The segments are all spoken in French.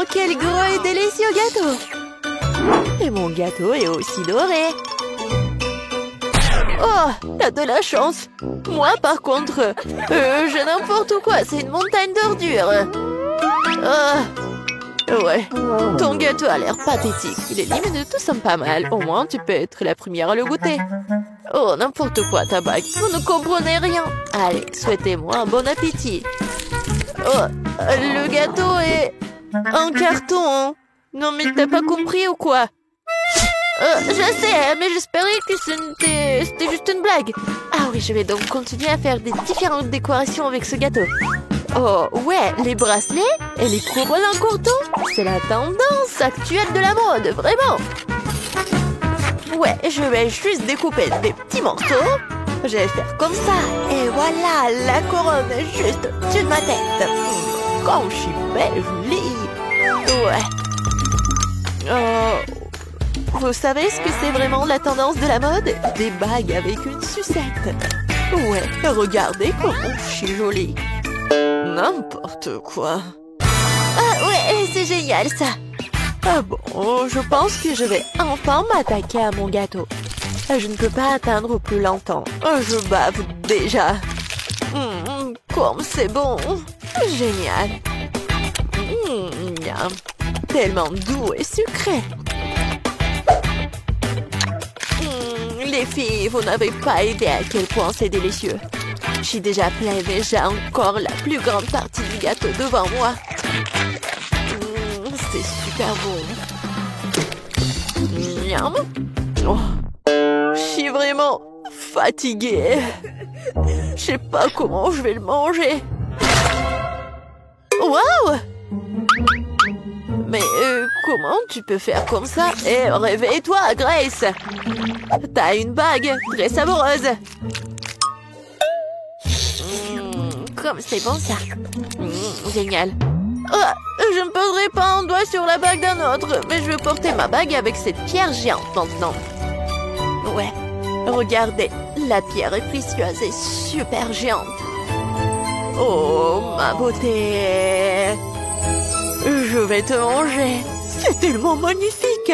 Oh, quel gros et délicieux gâteau! Et mon gâteau est aussi doré. Oh, t'as de la chance. Moi, par contre, j'ai n'importe quoi. C'est une montagne d'ordures. Ouais, ton gâteau a l'air pathétique. Les limites tout sont pas mal. Au moins, tu peux être la première à le goûter. Oh, n'importe quoi, ta bague. Vous ne comprenez rien. Allez, souhaitez-moi un bon appétit. Oh, le gâteau est en carton. Non, mais t'as pas compris ou quoi? Je sais, mais j'espérais que c'était juste une blague. Ah oui, je vais donc continuer à faire des différentes décorations avec ce gâteau. Oh, ouais, les bracelets et les couronnes en coton, c'est la tendance actuelle de la mode, vraiment. Ouais, je vais juste découper des petits morceaux. Je vais faire comme ça. Et voilà, la couronne est juste au-dessus de ma tête. Comme je suis belle, jolie. Ouais. Vous savez ce que c'est vraiment la tendance de la mode? Des bagues avec une sucette. Ouais, regardez comment je suis jolie. N'importe quoi. Ah ouais, c'est génial ça. Ah bon, je pense que je vais enfin m'attaquer à mon gâteau. Je ne peux pas atteindre plus longtemps. Je bave déjà. Comme c'est bon. Génial. Miam. Tellement doux et sucré. Les filles, vous n'avez pas idée à quel point c'est délicieux. Je suis déjà pleine et j'ai encore la plus grande partie du gâteau devant moi. C'est super bon. Miam. Oh. Je suis vraiment fatiguée. Je sais pas comment je vais le manger. Waouh! Mais comment tu peux faire comme ça? Eh, réveille-toi, Grace! T'as une bague très savoureuse. Comme c'est bon ça. Génial. Oh, je ne poserai pas un doigt sur la bague d'un autre, mais je veux porter ma bague avec cette pierre géante maintenant. Ouais, regardez, la pierre est précieuse et super géante. Oh, ma beauté! Je vais te manger. C'est tellement magnifique.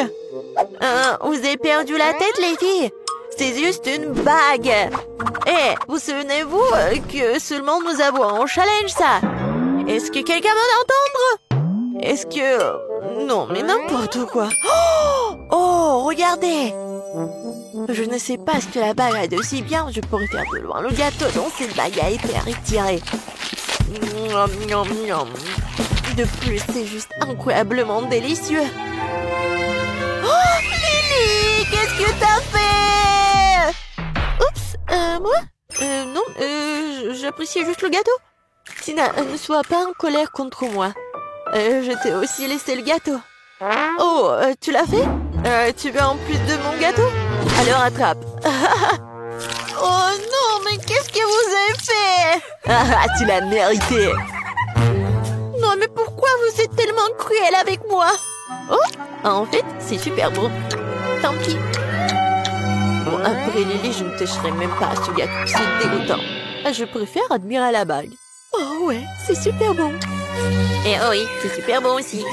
Vous avez perdu la tête, les filles? C'est juste une bague. Eh, vous souvenez-vous que seulement nous avons un challenge, ça? Est-ce que quelqu'un va l'entendre? Est-ce que... Non, mais n'importe quoi. Oh, regardez. Je ne sais pas ce que la bague a de si bien. Je pourrais faire de loin le gâteau dont cette bague a été retirée. De plus, c'est juste incroyablement délicieux. Oh, Lily, qu'est-ce que t'as fait? Oups, moi? Non, j'appréciais juste le gâteau. Tina, ne sois pas en colère contre moi. Je t'ai aussi laissé le gâteau. Oh, tu l'as fait? Tu veux en plus de mon gâteau? Alors attrape. Oh non, mais qu'est-ce que vous avez fait? Ah, tu l'as mérité. Non, mais pourquoi vous êtes tellement cruel avec moi? Oh, en fait, c'est super bon. Tant pis. Bon, après Lily, je ne toucherai même pas à ce gâteau. C'est dégoûtant. Je préfère admirer la bague. Oh ouais, c'est super bon. Et oh oui, c'est super bon aussi.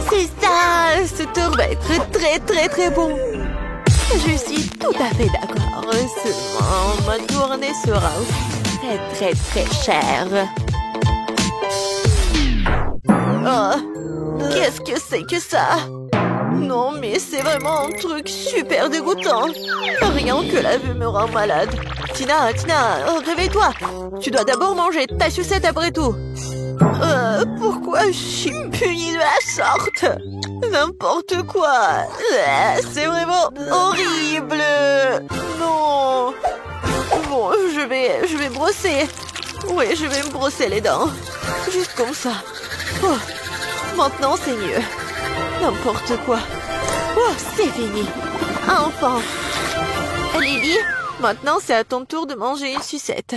C'est ça, ce tour va être très très très bon. Je suis tout à fait d'accord. Seulement, ma tournée sera très très très chère. Oh, qu'est-ce que c'est que ça? Non, mais c'est vraiment un truc super dégoûtant. Rien que la vue me rend malade. Tina, réveille-toi. Tu dois d'abord manger ta sucette après tout. Pourquoi je suis punie de la sorte? N'importe quoi. C'est vraiment horrible. Non. Bon, je vais brosser. Oui, je vais me brosser les dents. Juste comme ça. Oh, maintenant, c'est mieux. N'importe quoi. Oh, c'est fini. Enfin. Lily, maintenant, c'est à ton tour de manger une sucette.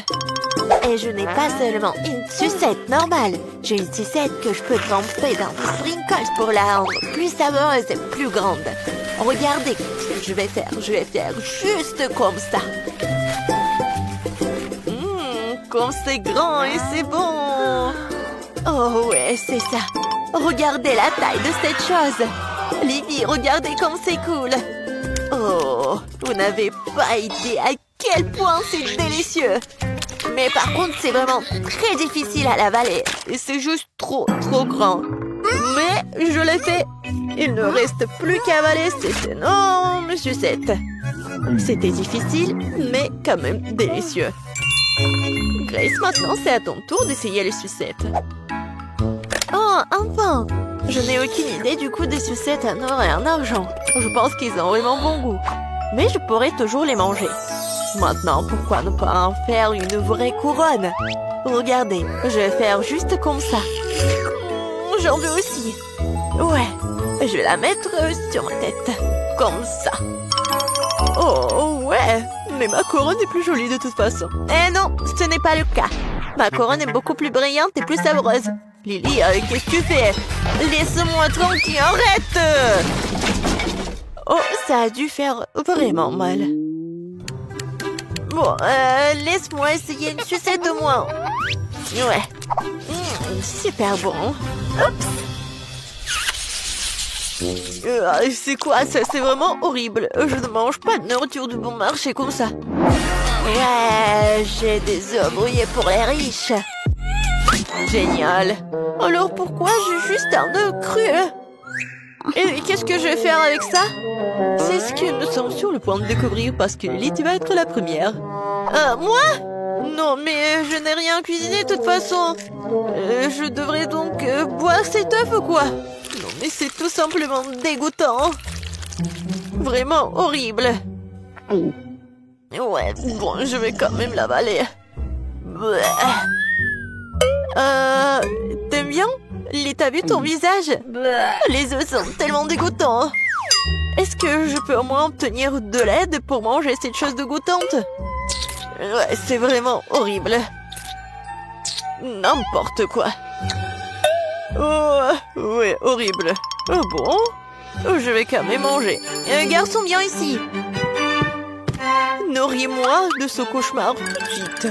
Et je n'ai pas seulement une sucette normale. J'ai une sucette que je peux tremper dans des sprinkles pour la rendre plus savoureuse et plus grande. Regardez ce que je vais faire. Je vais faire juste comme ça. Comme c'est grand et c'est bon. Oh ouais, c'est ça. Regardez la taille de cette chose. Lily, regardez comme c'est cool. Oh, vous n'avez pas idée à quel point c'est délicieux. Mais par contre, c'est vraiment très difficile à l'avaler. Et c'est juste trop grand. Mais je l'ai fait. Il ne reste plus qu'à avaler cette énorme sucette. C'était difficile, mais quand même délicieux. Grace, maintenant c'est à ton tour d'essayer les sucettes. Oh, enfin! Je n'ai aucune idée du goût des sucettes en or et en argent. Je pense qu'ils ont vraiment bon goût. Mais je pourrais toujours les manger. Maintenant, pourquoi ne pas en faire une vraie couronne? Regardez, je vais faire juste comme ça. J'en veux aussi. Ouais, je vais la mettre sur ma tête. Comme ça. Oh, ouais. Mais ma couronne est plus jolie de toute façon. Eh non, ce n'est pas le cas. Ma couronne est beaucoup plus brillante et plus savoureuse. Lily, qu'est-ce que tu fais? Laisse-moi tranquille, arrête! Oh, ça a dû faire vraiment mal. Bon, laisse-moi essayer une sucette au moins. Ouais. Super bon. Oups. C'est quoi ça? C'est vraiment horrible. Je ne mange pas de nourriture de bon marché comme ça. Ouais, j'ai des œufs brouillés pour les riches. Génial. Alors pourquoi j'ai juste un œuf cru? Et qu'est-ce que je vais faire avec ça? C'est ce que nous sommes sur le point de découvrir parce que Lily, tu vas être la première. Moi? Non, mais je n'ai rien cuisiné de toute façon. Je devrais donc boire cet œuf ou quoi? Non, mais c'est tout simplement dégoûtant. Vraiment horrible. Ouais, bon, je vais quand même l'avaler. T'aimes bien? T'as vu ton visage? Les œufs sont tellement dégoûtants. Est-ce que je peux au moins obtenir de l'aide pour manger cette chose dégoûtante? Ouais, c'est vraiment horrible. N'importe quoi. Oh, ouais, horrible. Oh bon? Je vais quand même manger. Garçon, viens ici. Nourris-moi de ce cauchemar tout de suite.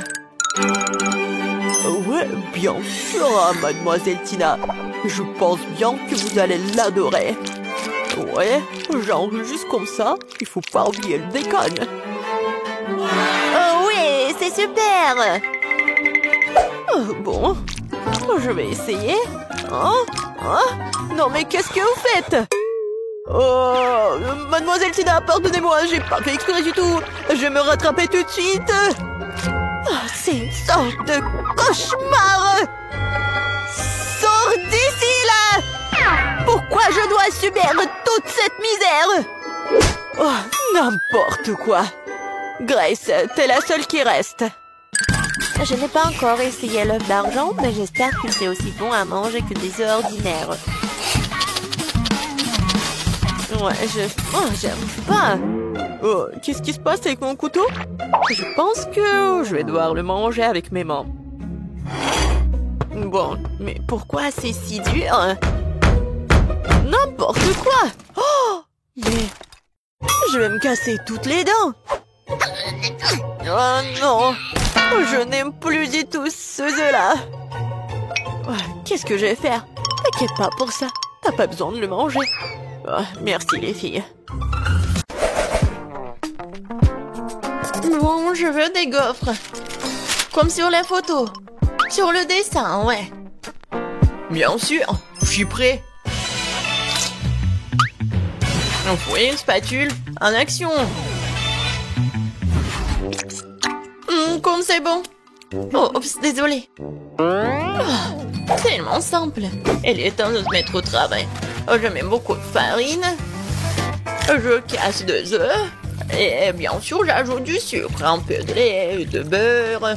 Ouais, bien sûr, mademoiselle Tina. Je pense bien que vous allez l'adorer. Ouais, genre juste comme ça, il faut pas oublier le bacon. Oh oui, c'est super. Bon, je vais essayer. Non mais qu'est-ce que vous faites? Oh, mademoiselle Tina, pardonnez-moi, j'ai pas fait exprès du tout. Je vais me rattraper tout de suite. C'est une sorte de cauchemar. Sors d'ici, là. Pourquoi je dois subir toute cette misère? Oh, n'importe quoi. Grace, t'es la seule qui reste. Je n'ai pas encore essayé l'œuf d'argent, mais j'espère que c'est aussi bon à manger que des œufs ordinaires. Ouais, j'aime pas. Oh, qu'est-ce qui se passe avec mon couteau? Je pense que je vais devoir le manger avec mes mains. Bon, mais pourquoi c'est si dur? N'importe quoi! Oh! Mais je vais me casser toutes les dents! Oh non! Je n'aime plus du tout ce œuf-là! Qu'est-ce que je vais faire? T'inquiète pas pour ça, t'as pas besoin de le manger. Oh, merci les filles. Bon, je veux des gaufres. Comme sur la photo. Sur le dessin, ouais. Bien sûr, je suis prêt. Un fouet, une spatule, en action. Comme c'est bon. Oh, oups, désolé. Oh, tellement simple. Il est temps de se mettre au travail. Je mets beaucoup de farine. Je casse 2 œufs. Et bien sûr, j'ajoute du sucre, un peu de lait, de beurre.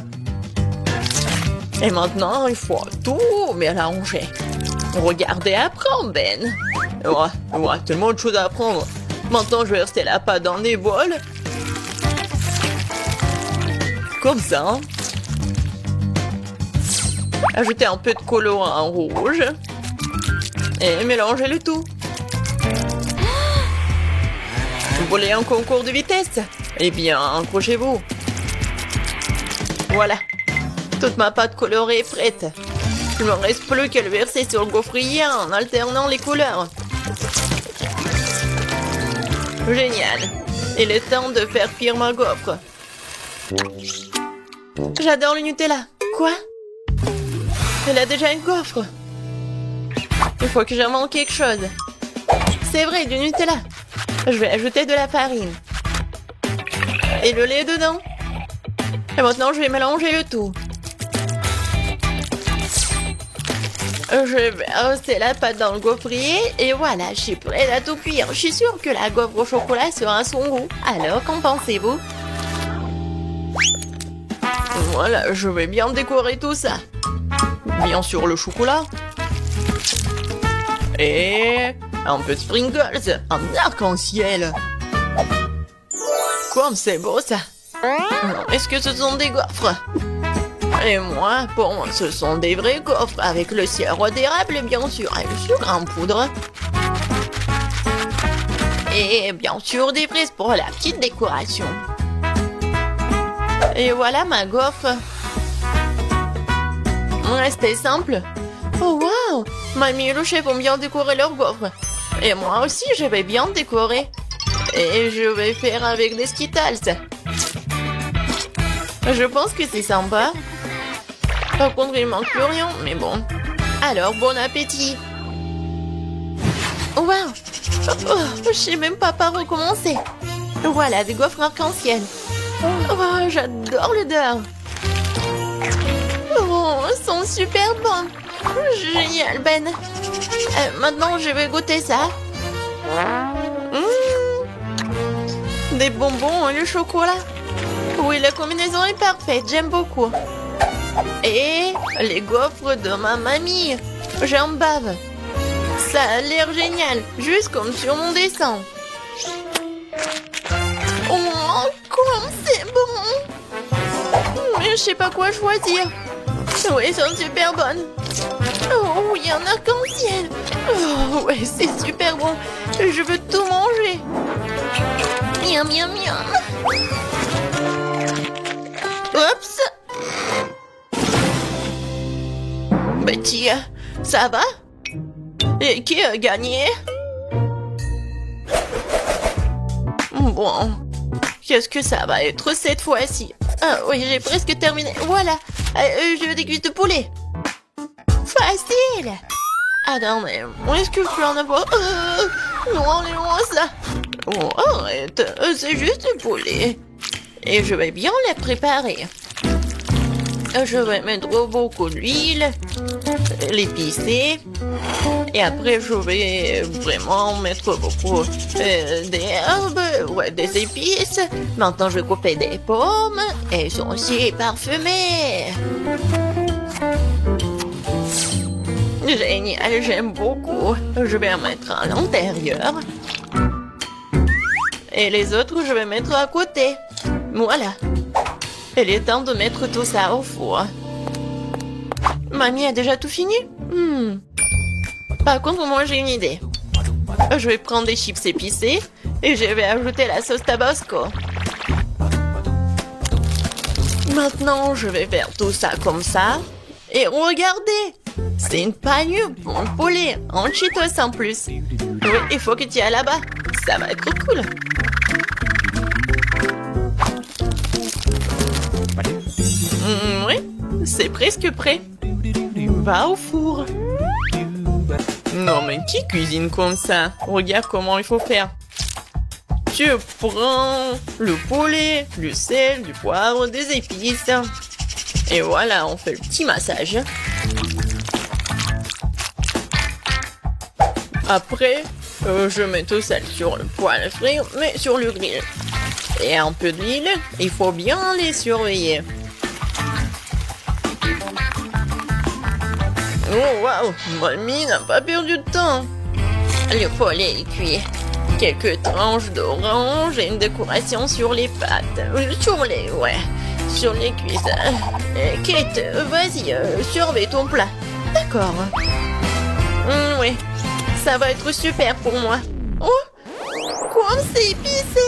Et maintenant, il faut tout mélanger. Regardez, apprends, Ben. Ouais, tellement de choses à apprendre. Maintenant, je vais rester la pâte dans des bols. Comme ça. Hein. Ajoutez un peu de colorant rouge. Et mélangez le tout. Vous voulez un concours de vitesse? Eh bien, accrochez-vous. Voilà. Toute ma pâte colorée est prête. Il ne me reste plus qu'à le verser sur le gaufrier en alternant les couleurs. Génial. Il est temps de faire cuire ma gaufre. J'adore le Nutella. Quoi? Elle a déjà une gaufre. Il faut que j'invente quelque chose. C'est vrai, du Nutella. Je vais ajouter de la farine. Et le lait dedans. Et maintenant, je vais mélanger le tout. Je vais verser la pâte dans le gaufrier et voilà, je suis prête à tout cuire. Je suis sûre que la gaufre au chocolat sera à son goût. Alors, qu'en pensez-vous? Voilà, je vais bien décorer tout ça. Bien sûr, le chocolat. Et un peu de sprinkles, un arc-en-ciel. Comme c'est beau ça. Est-ce que ce sont des gaufres? Et moi, pour moi, ce sont des vrais gaufres avec le sirop d'érable, bien sûr, et le sucre en poudre. Et bien sûr, des fraises pour la petite décoration. Et voilà ma gaufre. C'était simple. Oh wow! Mamie et le chef ont bien décoré leur gaufre. Et moi aussi, je vais bien décorer. Et je vais faire avec des Skittles. Je pense que c'est sympa. Par contre, il manque plus rien, mais bon. Alors, bon appétit. Wow! Oh, je sais même pas par où commencer. Voilà, des gaufres arc-en-ciel. Oh, j'adore l'odeur. Oh, elles sont super bonnes. Génial, Ben. Maintenant, je vais goûter ça. Des bonbons et le chocolat. Oui, la combinaison est parfaite. J'aime beaucoup. Et les gaufres de ma mamie. J'en bave. Ça a l'air génial. Juste comme sur mon dessin. Oh, comme c'est bon. Mais je sais pas quoi choisir. Oui, elles sont super bonnes. Oh, oui, un arc-en-ciel. Oh, ouais, c'est super bon. Je veux tout manger. Miam, miam, miam. Oups. Betty, ça va? Et qui a gagné? Bon, qu'est-ce que ça va être cette fois-ci? Ah oui, j'ai presque terminé. Voilà, je veux des cuisses de poulet. Facile. Ah non, mais est-ce que je peux en avoir? Non, enlève-moi ça. Oh, arrête, c'est juste du poulet. Et je vais bien les préparer. Je vais mettre beaucoup d'huile, l'épicer. Et après, je vais vraiment mettre beaucoup d'herbes, ouais, des épices. Maintenant, je vais couper des pommes. Elles sont aussi parfumées. Génial, j'aime beaucoup. Je vais en mettre à l'intérieur. Et les autres, je vais mettre à côté. Voilà. Il est temps de mettre tout ça au four. Mamie a déjà tout fini? Par contre, moi, j'ai une idée. Je vais prendre des chips épicés et je vais ajouter la sauce Tabasco. Maintenant, je vais faire tout ça comme ça. Et regardez! C'est une panure pour le poulet, en Cheetos en plus. Oui, il faut que tu ailles là-bas. Ça va être cool. Oui, c'est presque prêt. Va au four. Non, mais qui cuisine comme ça? Regarde comment il faut faire. Tu prends le poulet, du sel, du poivre, des épices. Et voilà, on fait le petit massage. Après, je mets tout ça sur le poêle à frire, mais sur le grill. Et un peu d'huile, il faut bien les surveiller. Oh waouh, mamie n'a pas perdu de temps. Le poulet est cuit. Quelques tranches d'orange et une décoration sur les pâtes. Sur les cuisses. Kate, vas-y, surveille ton plat. D'accord. Oui, ça va être super pour moi. Oh, comme c'est épicé.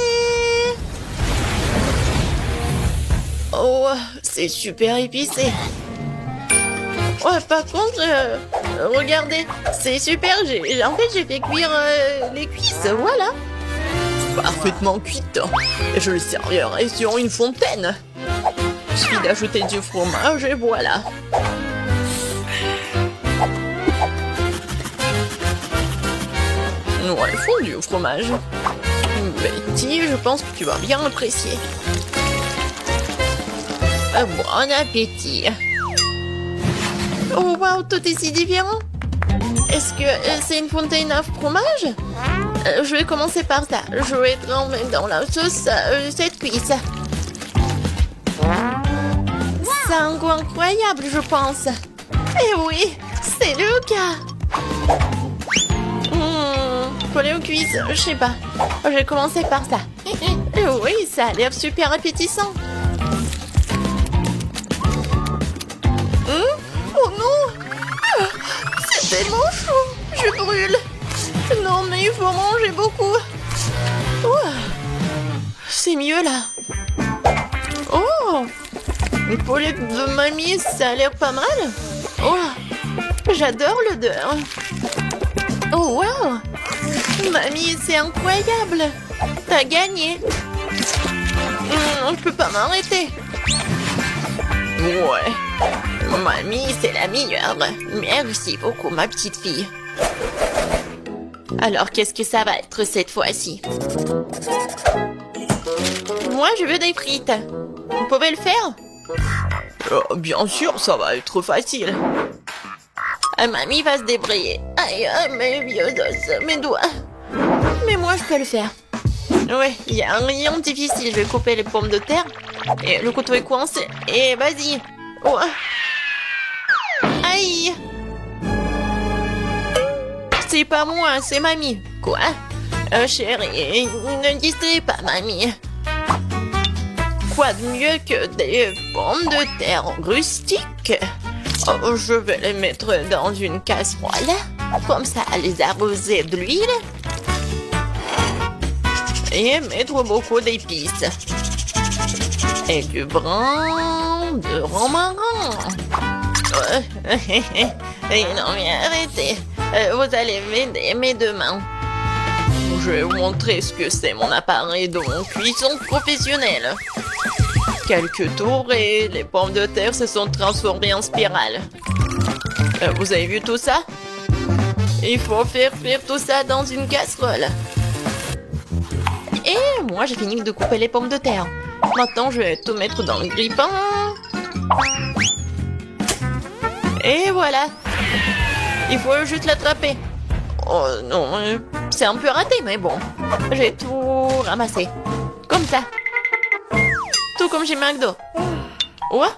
Oh, c'est super épicé. Ouais, par contre, regardez, c'est super. En fait, j'ai fait cuire les cuisses, voilà. Parfaitement cuite. Et je le servirai sur une fontaine. Il suffit d'ajouter du fromage et voilà. Ouais, il faut du fromage. Betty, je pense que tu vas bien apprécier. Bon appétit. Oh wow, tout est si différent. Est-ce que c'est une fontaine à fromage? Je vais commencer par ça. Je vais tremper dans la sauce cette cuisse. C'est un goût incroyable, je pense. Eh oui, c'est le cas. Collé aux cuisses, je sais pas. Je vais commencer par ça. Oui, ça a l'air super appétissant. Oh non! C'est tellement chaud! Je brûle! Non, mais il faut manger beaucoup! C'est mieux là! Oh! Une poêlée de mamie, ça a l'air pas mal! Oh! J'adore l'odeur! Oh wow! Mamie, c'est incroyable! T'as gagné! Je peux pas m'arrêter! Ouais! Mamie, c'est la meilleure. Merci beaucoup, ma petite fille. Alors, qu'est-ce que ça va être cette fois-ci? Moi, je veux des frites. Vous pouvez le faire? Bien sûr, ça va être facile. Mamie va se débrouiller. Aïe, mes vieux os, mes doigts. Mais moi, je peux le faire. Ouais, il n'y a rien de difficile. Je vais couper les pommes de terre. Et le couteau est coincé. Et vas-y. Oh. Aïe! C'est pas moi, c'est mamie. Quoi? Chérie, ne distrais pas, mamie. Quoi de mieux que des pommes de terre rustiques? Oh, je vais les mettre dans une casserole. Comme ça, les arroser de l'huile. Et mettre beaucoup d'épices. Et du brin de romarin. Non mais arrêtez. Vous allez m'aider mes deux mains. Je vais vous montrer ce que c'est mon appareil de cuisson professionnelle. Quelques tours et les pommes de terre se sont transformées en spirale. Vous avez vu tout ça? Il faut faire cuire tout ça dans une casserole. Et moi j'ai fini de couper les pommes de terre. Maintenant je vais tout mettre dans le grille-pain. Et voilà. Il faut juste l'attraper. Oh non, c'est un peu raté, mais bon. J'ai tout ramassé. Comme ça. Tout comme chez McDo. Ouais.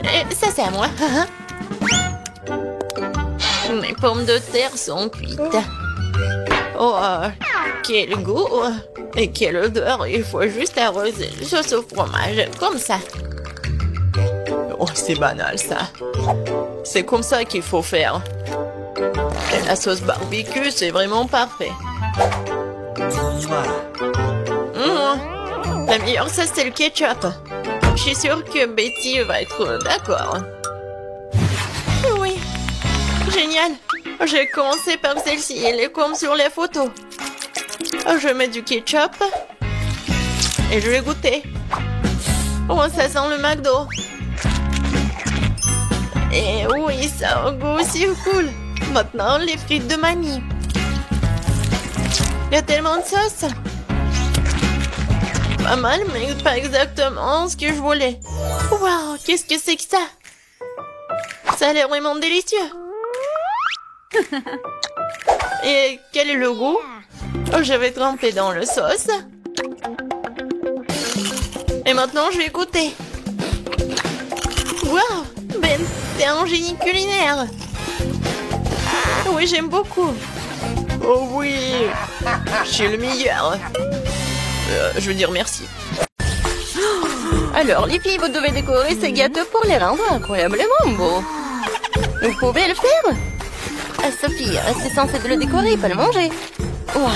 Et ça, c'est à moi. Mes pommes de terre sont cuites. Oh, quel goût. Et quelle odeur. Il faut juste arroser le sauce au fromage. Comme ça. Oh, c'est banal, ça. C'est comme ça qu'il faut faire. Et la sauce barbecue, c'est vraiment parfait. La meilleure sauce, c'est le ketchup. Je suis sûre que Betty va être d'accord. Oui. Génial. J'ai commencé par celle-ci. Elle est comme sur les photos. Je mets du ketchup. Et je vais goûter. Oh, ça sent le McDo. Et oui, ça a un goût aussi cool. Maintenant, les frites de mamie. Il y a tellement de sauce. Pas mal, mais pas exactement ce que je voulais. Waouh, qu'est-ce que c'est que ça? Ça a l'air vraiment délicieux. Et quel est le goût? Oh, je vais tremper dans le sauce. Et maintenant, je vais goûter. Waouh, Ben, t'es un génie culinaire. Oui, j'aime beaucoup. Oh oui, je suis le meilleur. Je veux dire merci. Alors, les filles, vous devez décorer ces gâteaux pour les rendre incroyablement beaux. Vous pouvez le faire? Sophie, c'est censé de le décorer, pas le manger. Ouah,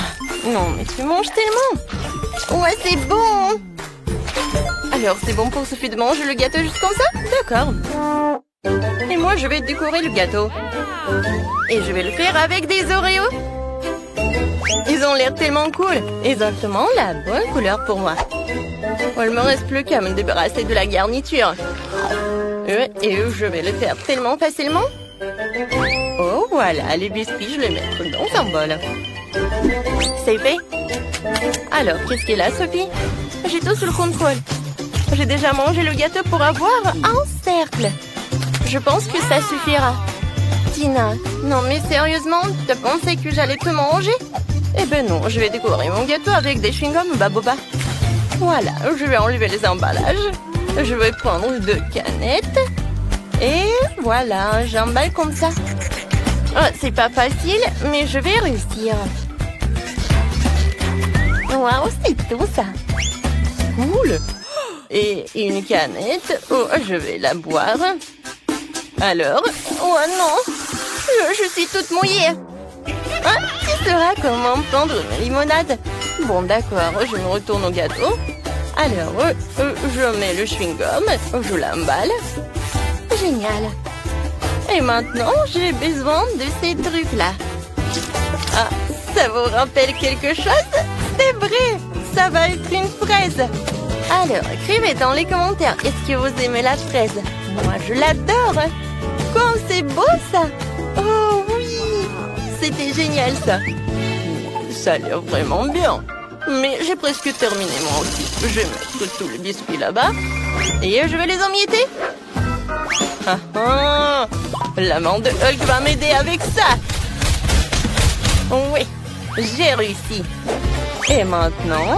non, mais tu manges tellement. Ouais, c'est bon. Alors, c'est bon pour Sophie de manger le gâteau juste comme ça? D'accord. Et moi, je vais décorer le gâteau. Et je vais le faire avec des Oreos. Ils ont l'air tellement cool. Exactement la bonne couleur pour moi. Oh, il me reste plus qu'à me débarrasser de la garniture. Et je vais le faire tellement facilement. Oh, voilà, les biscuits, je les mets dans un bol. C'est fait. Alors, qu'est-ce qu'il y a, Sophie? J'ai tout sous le contrôle. J'ai déjà mangé le gâteau pour avoir un cercle. Je pense que ça suffira. Tina, non mais sérieusement, t'as pensé que j'allais te manger? Eh ben non, je vais décorer mon gâteau avec des chewing-gums Baboba. Voilà, je vais enlever les emballages. Je vais prendre 2 canettes. Et voilà, j'emballe comme ça. Oh, c'est pas facile, mais je vais réussir. Waouh, c'est tout ça. Cool. Et une canette. Oh, je vais la boire. Alors, oh non, je suis toute mouillée. Ah, tu sauras comment prendre une limonade. Bon, d'accord, je me retourne au gâteau. Alors, je mets le chewing-gum, je l'emballe. Génial. Et maintenant, j'ai besoin de ces trucs-là. Ah, ça vous rappelle quelque chose? C'est vrai, ça va être une fraise. Alors, écrivez dans les commentaires, est-ce que vous aimez la fraise? Moi, je l'adore. Comme c'est beau, ça. Oh oui, c'était génial, ça. Ça a l'air vraiment bien. Mais j'ai presque terminé, moi aussi. Je vais mettre tous les biscuits là-bas. Et je vais les emietter. Ah ah, l'amant de Hulk va m'aider avec ça. Oui, j'ai réussi. Et maintenant,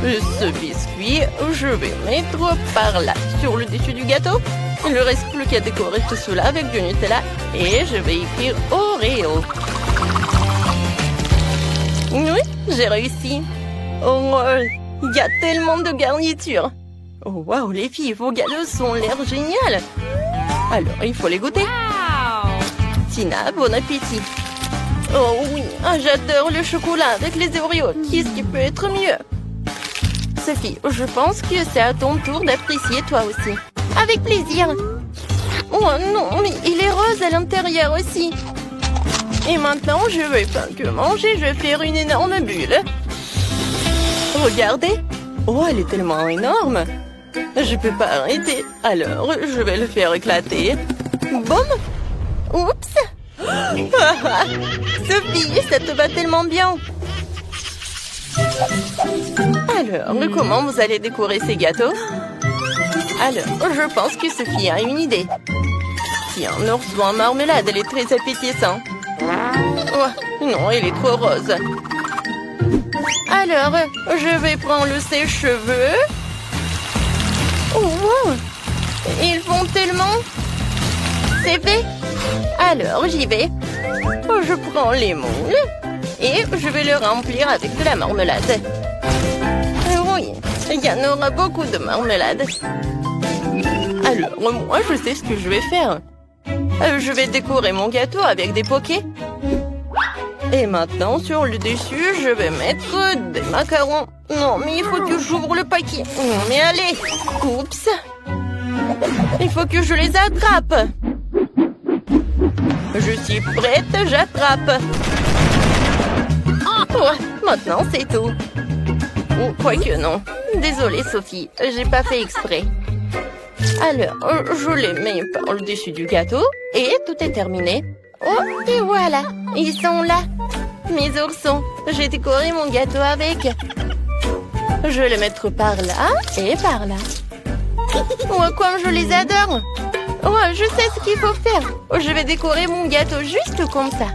ce biscuit, je vais mettre par là, sur le dessus du gâteau. Il ne reste plus qu'à décorer tout cela avec du Nutella. Et je vais écrire Oreo. Oui, j'ai réussi. Oh, il y a tellement de garnitures. Oh, waouh, les filles, vos gâteaux ont l'air génial. Alors, il faut les goûter. Tina, bon appétit. Oh oui, j'adore le chocolat avec les Oreos. Qu'est-ce qui peut être mieux? Sophie, je pense que c'est à ton tour d'apprécier toi aussi. Avec plaisir. Oh non, mais il est rose à l'intérieur aussi. Et maintenant, je vais pas que manger, je vais faire une énorme bulle. Regardez. Oh, elle est tellement énorme. Je peux pas arrêter. Alors, je vais le faire éclater. Boum. Oups. Sophie, ça te va tellement bien. Alors, comment vous allez décorer ces gâteaux? Alors, je pense que Sophie a une idée. Tiens, ours en marmelade, elle est très appétissante. Oh, non, elle est trop rose. Alors, je vais prendre le sèche-cheveux. Oh, wow. Ils font tellement. C'est fait. Alors, j'y vais. Je prends les moules et je vais le remplir avec de la marmelade. Oui, il y en aura beaucoup de marmelade. Alors, moi, je sais ce que je vais faire. Je vais décorer mon gâteau avec des pokés. Et maintenant, sur le dessus, je vais mettre des macarons. Non, mais il faut que j'ouvre le paquet. Mais allez. Oups. Il faut que je les attrape. Je suis prête, j'attrape. Oh, maintenant, c'est tout. Ou quoique non. Désolée, Sophie, j'ai pas fait exprès. Alors, je les mets par le dessus du gâteau et tout est terminé. Oh, et voilà, ils sont là. Mes oursons, j'ai décoré mon gâteau avec. Je vais les mettre par là et par là. Oh, comme je les adore. Oh, je sais ce qu'il faut faire. Je vais décorer mon gâteau juste comme ça.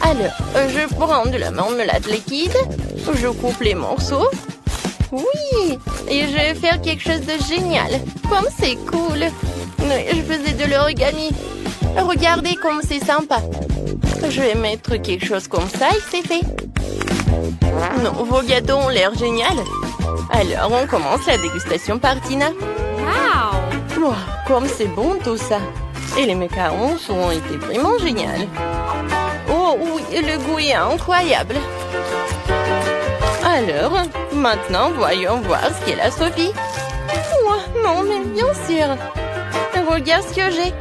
Alors, je prends de la marmelade liquide. Je coupe les morceaux. Oui, et je vais faire quelque chose de génial. Comme c'est cool. Je faisais de l'origami. Regardez comme c'est sympa. Je vais mettre quelque chose comme ça et c'est fait. Non, vos gâteaux ont l'air génial. Alors, on commence la dégustation par Tina. Wow, comme c'est bon tout ça. Et les macarons ont été vraiment géniaux. Oh oui, le goût est incroyable. Alors, maintenant, voyons voir ce qu'est la Sophie. Oh, non, mais bien sûr. Regarde ce que j'ai.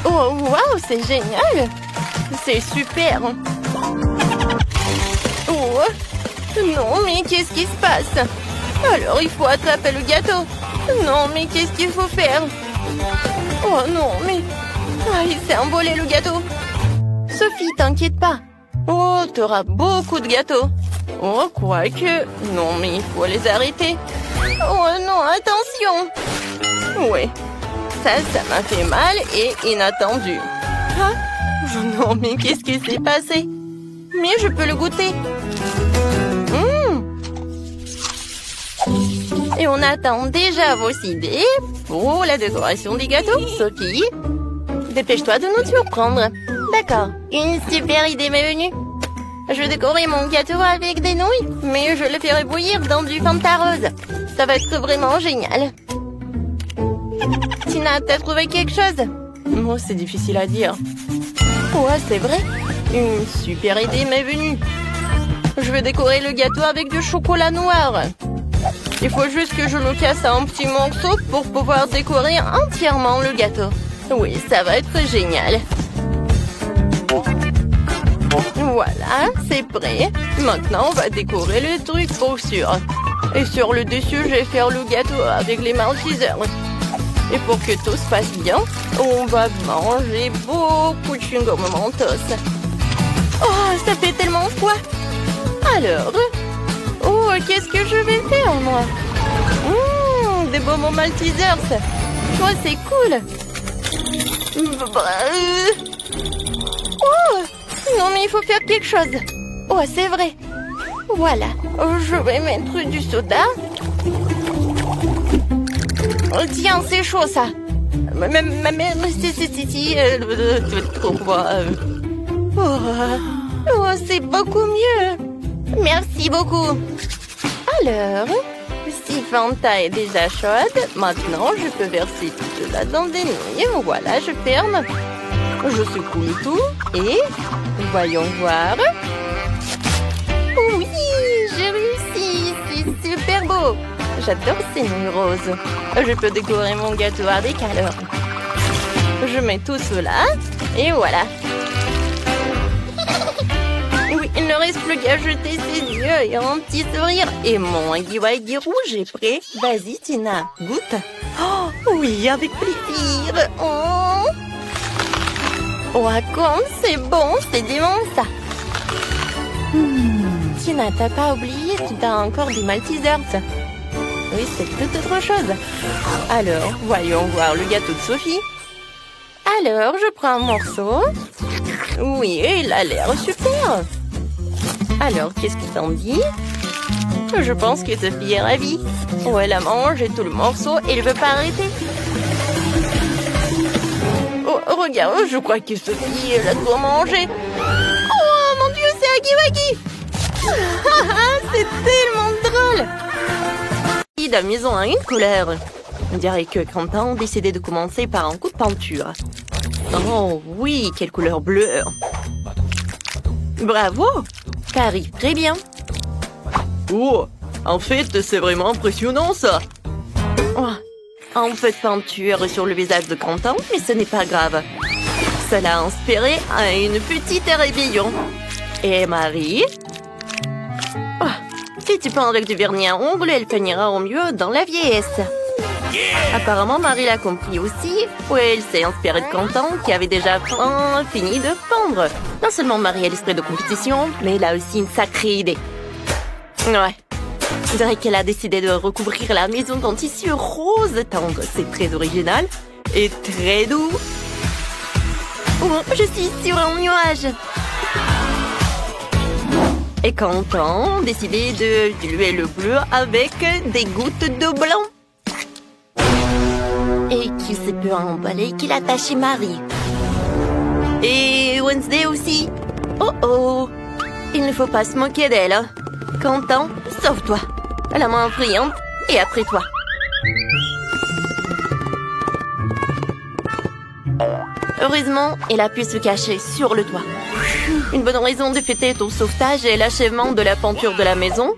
Oh, waouh, c'est génial! C'est super! Oh! Non, mais qu'est-ce qui se passe? Alors, il faut attraper le gâteau. Non, mais qu'est-ce qu'il faut faire? Oh non, mais... Ah, il s'est envolé le gâteau. Sophie, t'inquiète pas. Oh, t'auras beaucoup de gâteaux. Oh, quoique... Non, mais il faut les arrêter. Oh non, attention! Ouais, ça m'a fait mal et inattendu. Ah, non, mais qu'est-ce qui s'est passé? Mais je peux le goûter. Et on attend déjà vos idées pour la décoration des gâteaux. Sophie, dépêche-toi de nous surprendre. D'accord, une super idée m'est venue. Je vais décorer mon gâteau avec des nouilles, mais je le ferai bouillir dans du Fanta rose. Ça va être vraiment génial. Tina, t'as trouvé quelque chose? Moi, c'est difficile à dire. Ouais, c'est vrai. Une super idée m'est venue. Je vais décorer le gâteau avec du chocolat noir. Il faut juste que je le casse en petits morceaux pour pouvoir décorer entièrement le gâteau. Oui, ça va être génial. Voilà, c'est prêt. Maintenant, on va décorer le truc pour sûr. Et sur le dessus, je vais faire le gâteau avec les maltesers. Et pour que tout se passe bien, on va manger beaucoup de chewing-gum Mentos. Oh, ça fait tellement froid. Alors... Oh, qu'est-ce que je vais faire, moi? Des bonbons maltesers. Oh, c'est cool. Oh, non, mais il faut faire quelque chose. Oh, c'est vrai. Voilà. Je vais mettre du soda. Oh, tiens, c'est chaud, ça. Mais trop froid. Oh, c'est beaucoup mieux. Merci beaucoup. Alors, si Fanta est déjà chaude, maintenant je peux verser tout cela dans des nouilles. Voilà, je ferme. Je secoue le tout et voyons voir. Oui, j'ai réussi. C'est super beau. J'adore ces nouilles roses. Je peux décorer mon gâteau avec alors. Je mets tout cela et voilà. Oui, il ne reste plus qu'à jeter ses yeux et un petit sourire. Et mon waggy rouge est prêt. Vas-y, Tina, goûte. Oh, oui, avec plaisir. Oh, comme c'est bon, c'est dément ça. Tina, t'as pas oublié, tu as encore des maltesers. Oui, c'est toute autre chose. Alors, voyons voir le gâteau de Sophie. Alors, je prends un morceau. Oui, il a l'air super. Alors, qu'est-ce que t'en dis? Je pense que Sophie est ravie. Oh, elle a mangé tout le morceau et elle ne veut pas arrêter. Oh, regarde, je crois que Sophie, elle a tout mangé. Oh, mon Dieu, c'est Huggy Wuggy. C'est tellement drôle. La maison a une couleur. On dirait que Quentin a décidé de commencer par un coup de peinture. Oh oui, quelle couleur bleue. Bravo, t'arrives très bien. Oh, en fait, c'est vraiment impressionnant ça. Oh, un peu de peinture sur le visage de Quentin, mais ce n'est pas grave. Cela a inspiré à une petite rébellion. Et Marie? Oh, si tu peins avec du vernis à ongles, elle finira au mieux dans la vieillesse. Apparemment, Marie l'a compris aussi. Oui, elle s'est inspirée de Quentin, qui avait déjà fini de peindre. Non seulement Marie a l'esprit de compétition, mais elle a aussi une sacrée idée. Ouais, je dirais qu'elle a décidé de recouvrir la maison d'un tissu rose tendre. C'est très original et très doux. Oh, je suis sur un nuage. Et Quentin a décidé de diluer le bleu avec des gouttes de blanc. Et qui se peut emballer qu'il a taché Marie. Et Wednesday aussi. Oh oh, il ne faut pas se moquer d'elle. Quentin, sauve-toi. La main brillante et après toi. Heureusement, elle a pu se cacher sur le toit. Une bonne raison de fêter ton sauvetage et l'achèvement de la peinture de la maison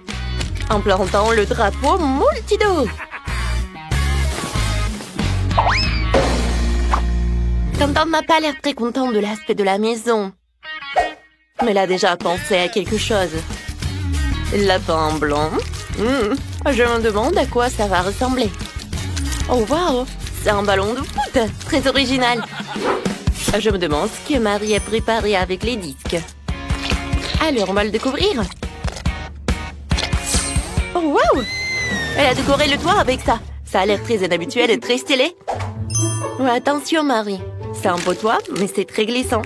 en plantant le drapeau Multido. Quentin n'a pas l'air très content de l'aspect de la maison. Mais elle a déjà pensé à quelque chose. Lapin blanc. Je me demande à quoi ça va ressembler. Oh wow, c'est un ballon de foot. Très original. Je me demande ce que Marie a préparé avec les disques. Alors, on va le découvrir. Oh wow! Elle a décoré le toit avec ça. Ça a l'air très inhabituel et très stylé. Ouais, attention, Marie. C'est un beau toit, mais c'est très glissant.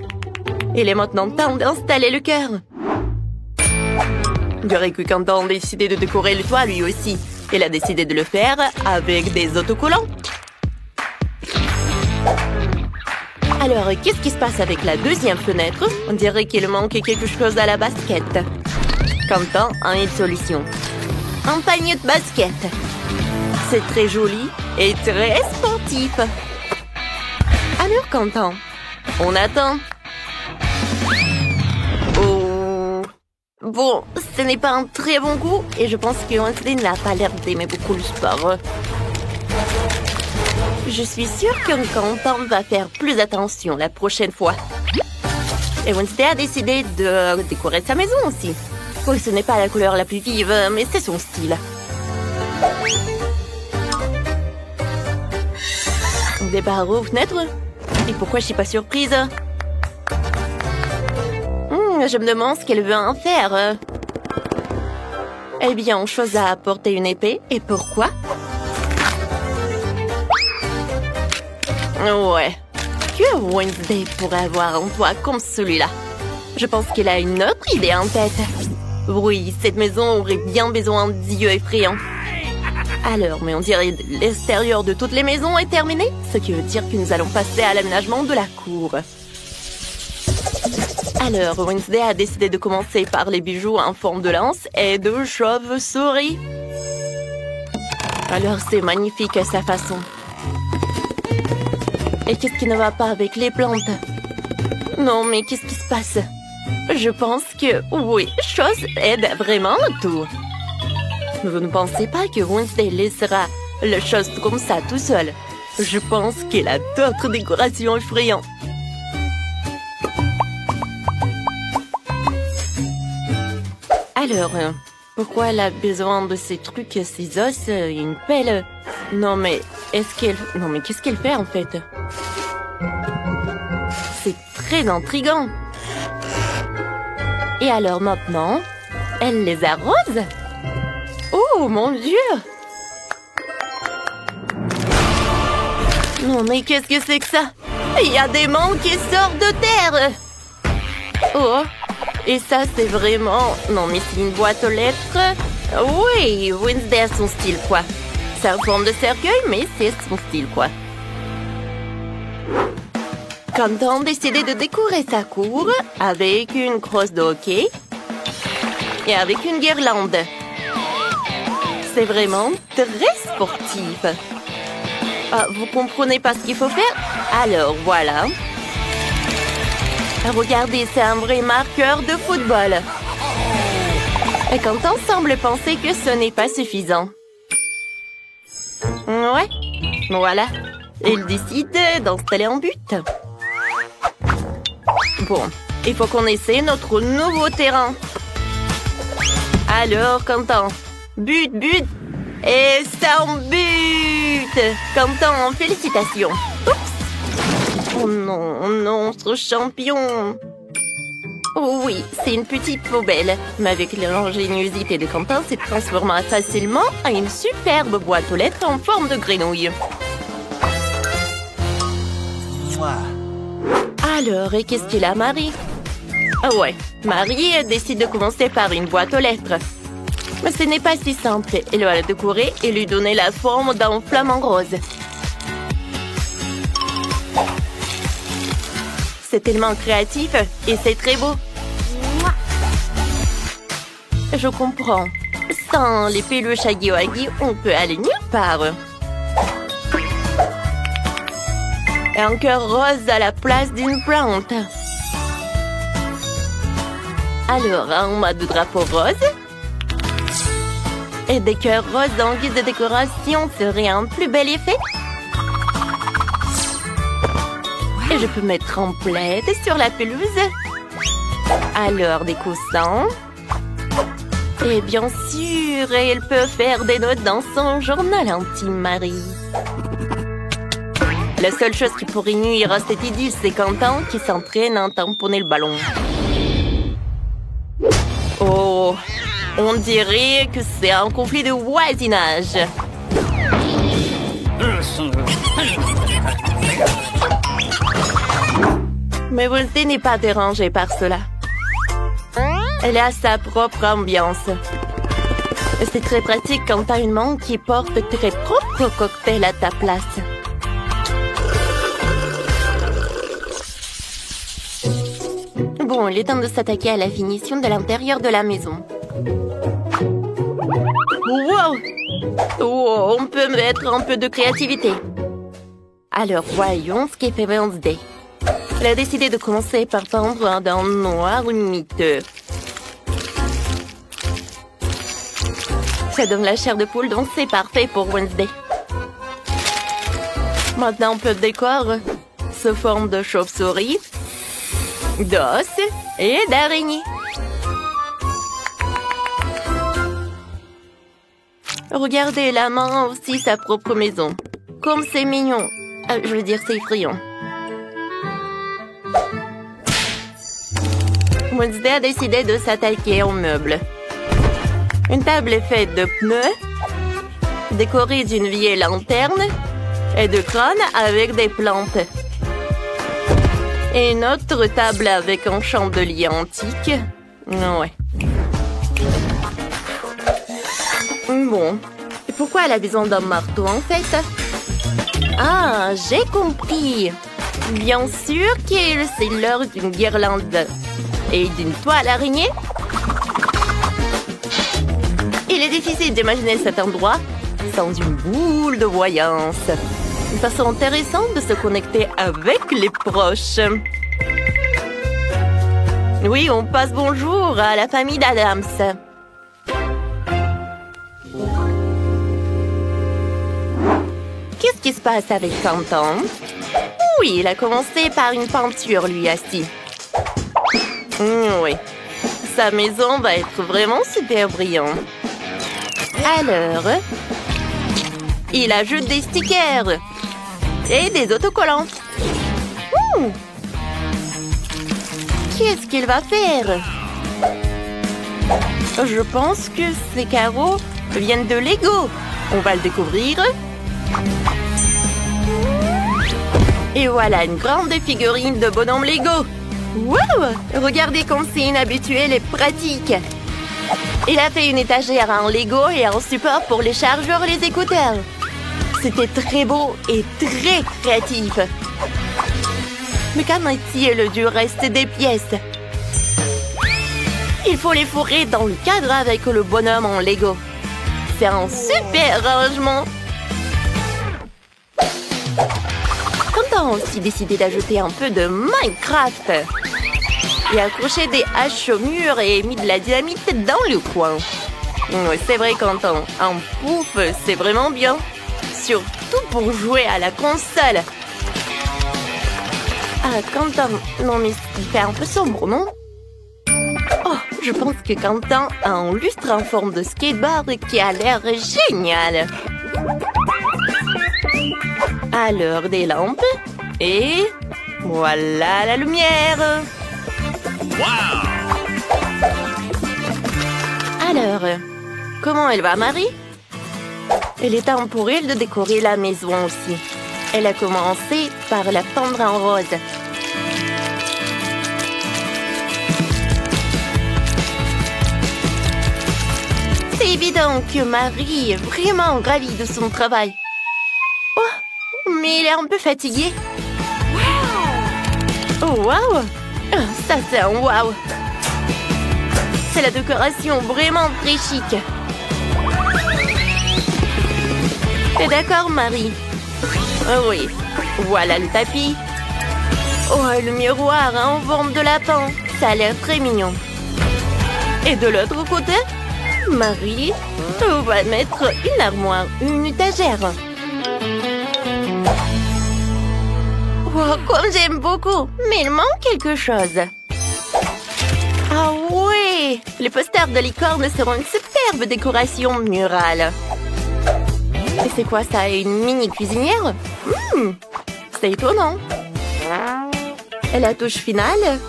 Il est maintenant temps d'installer le cœur. Il dirait que Quentin a décidé de décorer le toit lui aussi. Il a décidé de le faire avec des autocollants. Alors, qu'est-ce qui se passe avec la deuxième fenêtre? On dirait qu'il manque quelque chose à la basket. Quentin a une solution. Un panier de basket. C'est très joli et très sportif. Alors, Quentin, on attend. Oh. Bon, ce n'est pas un très bon goût et je pense que Wednesday n'a pas l'air d'aimer beaucoup le sport. Je suis sûre que Quentin va faire plus attention la prochaine fois. Et Wednesday a décidé de décorer sa maison aussi. Oui, ce n'est pas la couleur la plus vive, mais c'est son style. Des barreaux aux fenêtres? Et pourquoi je suis pas surprise? Je me demande ce qu'elle veut en faire. Eh bien, on choisit à apporter une épée. Et pourquoi? Ouais. Que Wednesday pourrait avoir un toit comme celui-là? Je pense qu'il a une autre idée en tête. Oui, cette maison aurait bien besoin d'yeux effrayants. Alors, mais on dirait que l'extérieur de toutes les maisons est terminé, ce qui veut dire que nous allons passer à l'aménagement de la cour. Alors, Wednesday a décidé de commencer par les bijoux en forme de lance et de chauve-souris. Alors, c'est magnifique à sa façon. Et qu'est-ce qui ne va pas avec les plantes? Non, mais qu'est-ce qui se passe? Je pense que, oui, chose aide vraiment tout. Vous ne pensez pas que Wednesday laissera les choses comme ça tout seul? Je pense qu'elle a d'autres décorations effrayantes. Alors, pourquoi elle a besoin de ces trucs, ces os, une pelle? Non, mais qu'est-ce qu'elle fait en fait? C'est très intriguant. Et alors maintenant, elle les arrose? Oh mon Dieu! Non mais qu'est-ce que c'est que ça? Il y a des mangues qui sortent de terre! Oh! Et ça c'est vraiment... Non mais c'est une boîte aux lettres? Oui, Wednesday a son style quoi. C'est en forme de cercueil mais c'est son style quoi. Quentin a décidé de décorer sa cour avec une crosse de hockey et avec une guirlande. C'est vraiment très sportif. Ah, vous comprenez pas ce qu'il faut faire? Alors, voilà. Regardez, c'est un vrai marqueur de football. Et Quentin semble penser que ce n'est pas suffisant. Ouais, voilà. Il décide d'installer un but. Bon, il faut qu'on essaie notre nouveau terrain. Alors, Quentin, but, et c'est un but! Quentin, félicitations. Oups! Oh non, notre champion! Oh oui, c'est une petite poubelle, mais avec l'ingéniosité de Quentin, c'est transformé facilement en une superbe boîte aux lettres en forme de grenouille. Alors, et qu'est-ce qu'il a, Marie? Ah ouais, Marie décide de commencer par une boîte aux lettres. Mais ce n'est pas si simple. Elle va la décorer et lui donner la forme d'un flamant rose. C'est tellement créatif et c'est très beau. Je comprends. Sans les peluches Huggy-Wuggy, on peut aller nulle part. Et un cœur rose à la place d'une plante. Alors, un mode de drapeau rose. Et des cœurs roses en guise de décoration serait un plus bel effet. Et je peux mettre en plaid sur la pelouse. Alors, des coussins. Et bien sûr, elle peut faire des notes dans son journal intime, Marie. La seule chose qui pourrait nuire à cette idylle, c'est Quentin qui s'entraîne à tamponner le ballon. Oh, on dirait que c'est un conflit de voisinage. Mais Wednesday n'est pas dérangée par cela. Elle a sa propre ambiance. C'est très pratique quand t'as une maman qui porte tes propres cocktails à ta place. Bon, il est temps de s'attaquer à la finition de l'intérieur de la maison. Wow! Oh, on peut mettre un peu de créativité. Alors, voyons ce qu'est fait Wednesday. Elle a décidé de commencer par peindre d'un noir miteux. Ça donne la chair de poule, donc c'est parfait pour Wednesday. Maintenant, un peu de décor sous forme de chauve-souris, d'os et d'araignée. Regardez, la main a aussi sa propre maison. Comme c'est mignon. Je veux dire, c'est effrayant. Wednesday a décidé de s'attaquer aux meubles. Une table est faite de pneus, décorée d'une vieille lanterne et de crânes avec des plantes. Et une autre table avec un chandelier antique. Ouais. Bon. Et pourquoi elle a besoin d'un marteau, en fait? Ah, j'ai compris. Bien sûr que c'est l'heure d'une guirlande et d'une toile araignée. Il est difficile d'imaginer cet endroit sans une boule de voyance. Une façon intéressante de se connecter avec les proches. Oui, on passe bonjour à la famille d'Adams. Qu'est-ce qui se passe avec Quentin? Oui, il a commencé par une peinture, lui, assis. Oui, sa maison va être vraiment super brillante. Alors, il ajoute des stickers et des autocollants. Qu'est-ce qu'il va faire? Je pense que ces carreaux viennent de Lego. On va le découvrir. Et voilà une grande figurine de bonhomme Lego. Wow! Regardez comme c'est inhabituel et pratique. Il a fait une étagère en Lego et un support pour les chargeurs et les écouteurs. C'était très beau et très créatif. Mais qu'en est-il du reste des pièces? Il faut les fourrer dans le cadre avec le bonhomme en Lego. C'est un super arrangement. Quentin a aussi décidé d'ajouter un peu de Minecraft. Il a accroché des haches au mur et mis de la dynamite dans le coin. C'est vrai, Quentin, un pouf, c'est vraiment bien. Surtout pour jouer à la console. Ah, Quentin, non mais il fait un peu sombre, non? Oh, je pense que Quentin a un lustre en forme de skateboard qui a l'air génial. Alors, des lampes. Et voilà la lumière. Wow! Alors, comment elle va, Marie? Il est temps pour elle de décorer la maison aussi. Elle a commencé par la peindre en rose. C'est évident que Marie est vraiment ravie de son travail. Oh, mais elle est un peu fatiguée. Oh, wow! Ça, c'est un wow! C'est la décoration vraiment très chic. T'es d'accord, Marie? Oh oui, voilà le tapis. Oh, le miroir en forme de lapin. Ça a l'air très mignon. Et de l'autre côté, Marie va mettre une armoire, une étagère. Wow, Oh, comme j'aime beaucoup. Mais il manque quelque chose. Ah ouais! Les posters de licorne seront une superbe décoration murale. Et c'est quoi ça? Une mini cuisinière? C'est étonnant. Et la touche finale?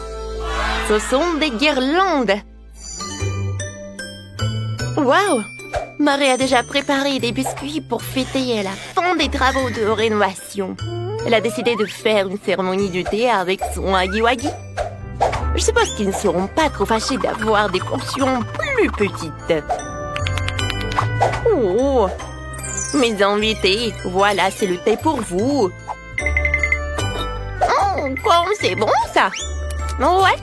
Ce sont des guirlandes. Waouh! Marie a déjà préparé des biscuits pour fêter la fin des travaux de rénovation. Elle a décidé de faire une cérémonie du thé avec son Huggy-Wuggy. Je suppose qu'ils ne seront pas trop fâchés d'avoir des portions plus petites. Oh! Mes invités, voilà, c'est le thé pour vous. Oh, comme c'est bon ça! Ouais.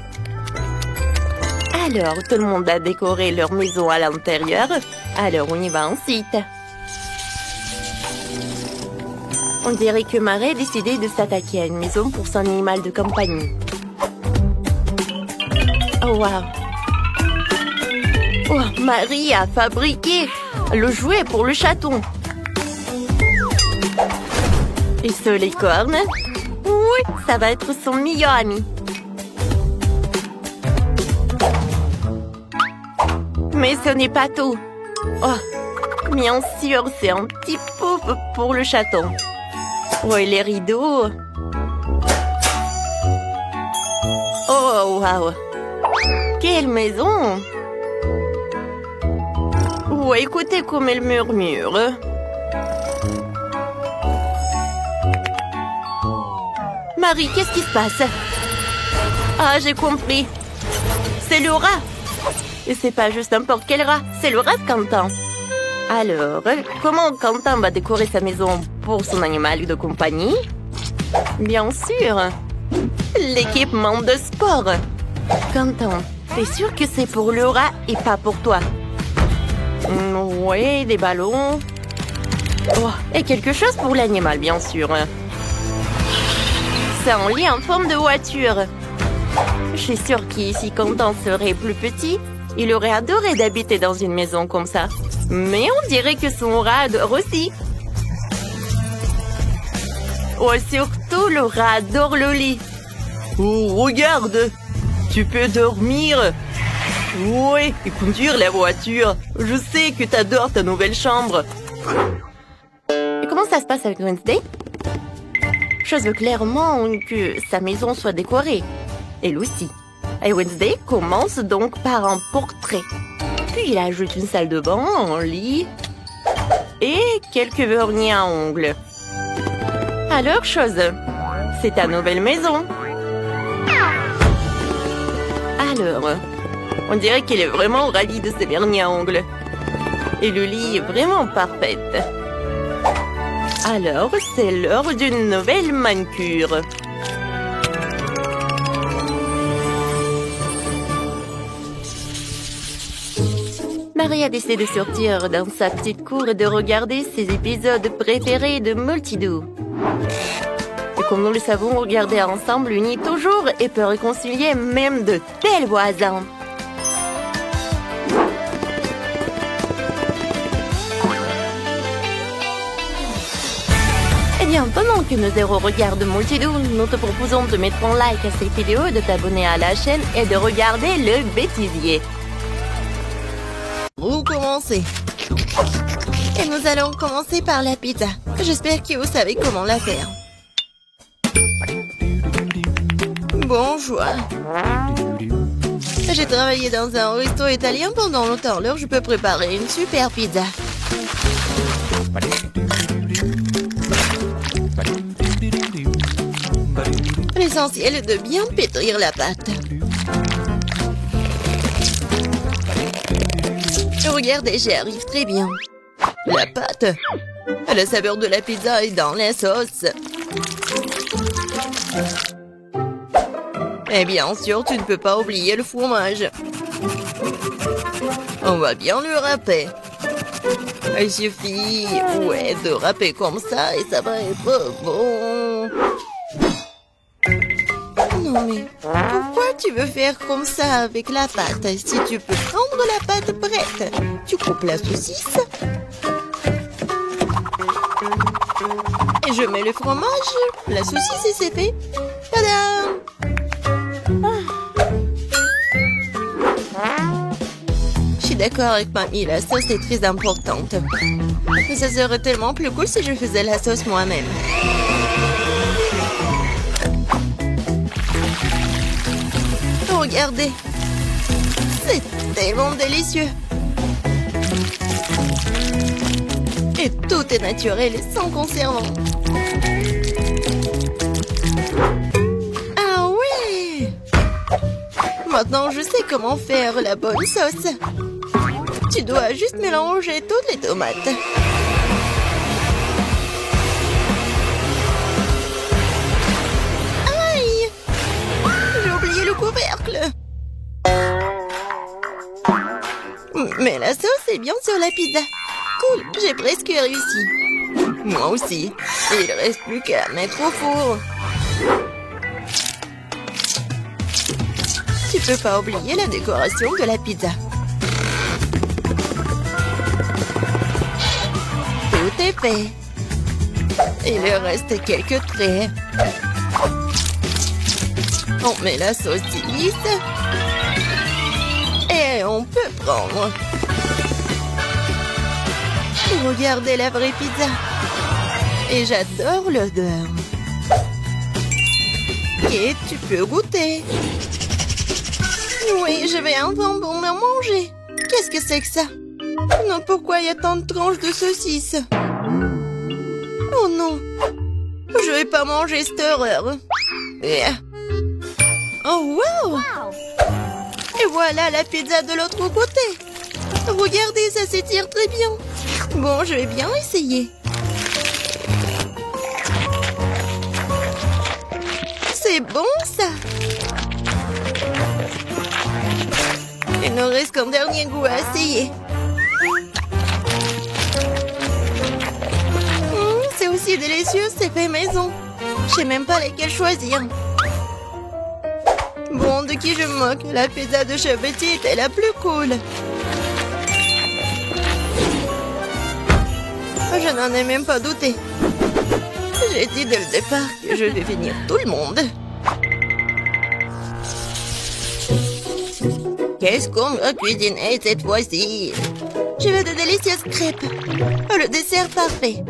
Alors, tout le monde a décoré leur maison à l'intérieur. Alors, on y va ensuite. On dirait que Marie a décidé de s'attaquer à une maison pour son animal de compagnie. Oh, wow! Oh, Marie a fabriqué le jouet pour le chaton. Et ce licorne? Oui, ça va être son meilleur ami. Mais ce n'est pas tout. Oh, bien sûr, c'est un petit pouf pour le chaton. Oh, et les rideaux. Oh, waouh! Quelle maison! Oh, écoutez comme elle murmure. Marie, qu'est-ce qui se passe? Ah, j'ai compris. C'est le rat. Et c'est pas juste n'importe quel rat, c'est le rat de Quentin. Alors, comment Quentin va décorer sa maison pour son animal de compagnie? Bien sûr, l'équipement de sport. Quentin, t'es sûr que c'est pour le rat et pas pour toi? Oui, des ballons. Oh, et quelque chose pour l'animal, bien sûr. C'est un lit en forme de voiture. Je suis sûre qu'ici Quentin serait plus petit, il aurait adoré d'habiter dans une maison comme ça. Mais on dirait que son rat adore aussi. Oh, surtout le rat adore le lit. Oh, regarde, tu peux dormir. Oui, et conduire la voiture. Je sais que t'adores ta nouvelle chambre. Et comment ça se passe avec Wednesday? Chose veut clairement que sa maison soit décorée. Elle aussi. Et Wednesday commence donc par un portrait. Puis il ajoute une salle de bain, un lit et quelques vernis à ongles. Alors, chose, c'est ta nouvelle maison. Alors, on dirait qu'il est vraiment ravi de ses vernis à ongles. Et le lit est vraiment parfait. Alors, c'est l'heure d'une nouvelle manucure. Marie a décidé de sortir dans sa petite cour et de regarder ses épisodes préférés de Multidoo. Et comme nous le savons, regarder ensemble unit toujours et peut réconcilier même de tels voisins. Eh bien, pendant que nos héros regardent Multidoo, nous te proposons de mettre un like à cette vidéo, de t'abonner à la chaîne et de regarder le bêtisier. Vous commencez. Et nous allons commencer par la pizza. J'espère que vous savez comment la faire. Bonjour. J'ai travaillé dans un resto italien pendant longtemps, alors je peux préparer une super pizza. L'essentiel est de bien pétrir la pâte. Regardez, j'y arrive très bien. La pâte. La saveur de la pizza est dans la sauce. Et bien sûr, tu ne peux pas oublier le fromage. On va bien le râper. Il suffit, ouais, de râper comme ça et ça va être bon. Non mais, pourquoi tu veux faire comme ça avec la pâte? Si tu peux prendre la pâte prête, tu coupes la saucisse. Je mets le fromage, la saucisse et c'est fait. Tadam! Je suis d'accord avec mamie, la sauce est très importante. Mais ça serait tellement plus cool si je faisais la sauce moi-même. Regardez. C'est tellement délicieux. Et tout est naturel et sans conservant. Ah oui! Maintenant, je sais comment faire la bonne sauce. Tu dois juste mélanger toutes les tomates. Aïe! J'ai oublié le couvercle. Mais la sauce est bien sur la pizza. Cool, j'ai presque réussi. Moi aussi. Il ne reste plus qu'à mettre au four. Tu peux pas oublier la décoration de la pizza. Tout est fait. Il reste quelques traits. On met la saucisse. Et on peut prendre. Regardez la vraie pizza. Et j'adore l'odeur. Et tu peux goûter. Oui, je vais enfin pour me manger. Qu'est-ce que c'est que ça? Non, pourquoi il y a tant de tranches de saucisses? Oh non. Je vais pas manger cette horreur. Oh wow! Et voilà la pizza de l'autre côté. Regardez, ça s'étire très bien. Bon, je vais bien essayer. C'est bon, ça. Il nous reste qu'un dernier goût à essayer. C'est aussi délicieux, c'est fait maison. Je sais même pas lesquels choisir. Bon, de qui je me moque? La pizza de Chef Betty était la plus cool. Je n'en ai même pas douté. J'ai dit dès le départ que je vais finir tout le monde. Qu'est-ce qu'on va cuisiner cette fois-ci? Je veux de délicieuses crêpes. Oh, le dessert parfait.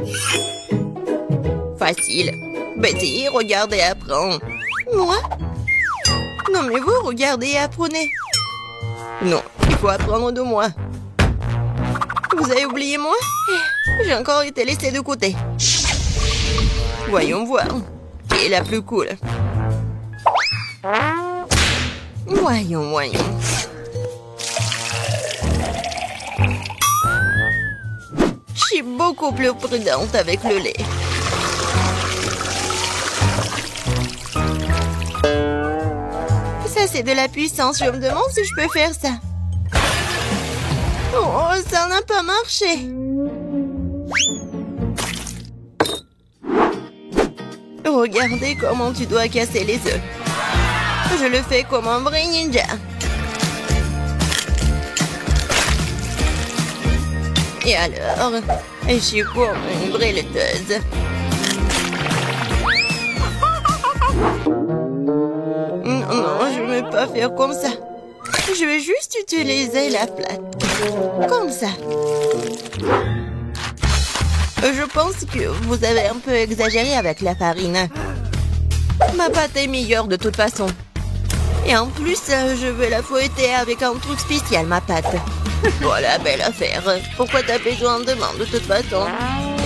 Facile. Betty, regarde et apprends. Moi? Non, mais vous, regardez et apprenez. Non, il faut apprendre de moi. Vous avez oublié moi? J'ai encore été laissée de côté. Voyons voir. Qui est la plus cool? Voyons. Je suis beaucoup plus prudente avec le lait. Ça, c'est de la puissance. Je me demande si je peux faire ça. Oh, ça n'a pas marché. Regardez comment tu dois casser les œufs. Je le fais comme un vrai ninja. Et alors, je suis comme une vraie laiteuse. Non, je ne vais pas faire comme ça. Je vais juste utiliser la plate. Comme ça. Je pense que vous avez un peu exagéré avec la farine. Ma pâte est meilleure de toute façon. Et en plus, je vais la fouetter avec un truc spécial, ma pâte. Voilà, belle affaire. Pourquoi t'as besoin de main de toute façon?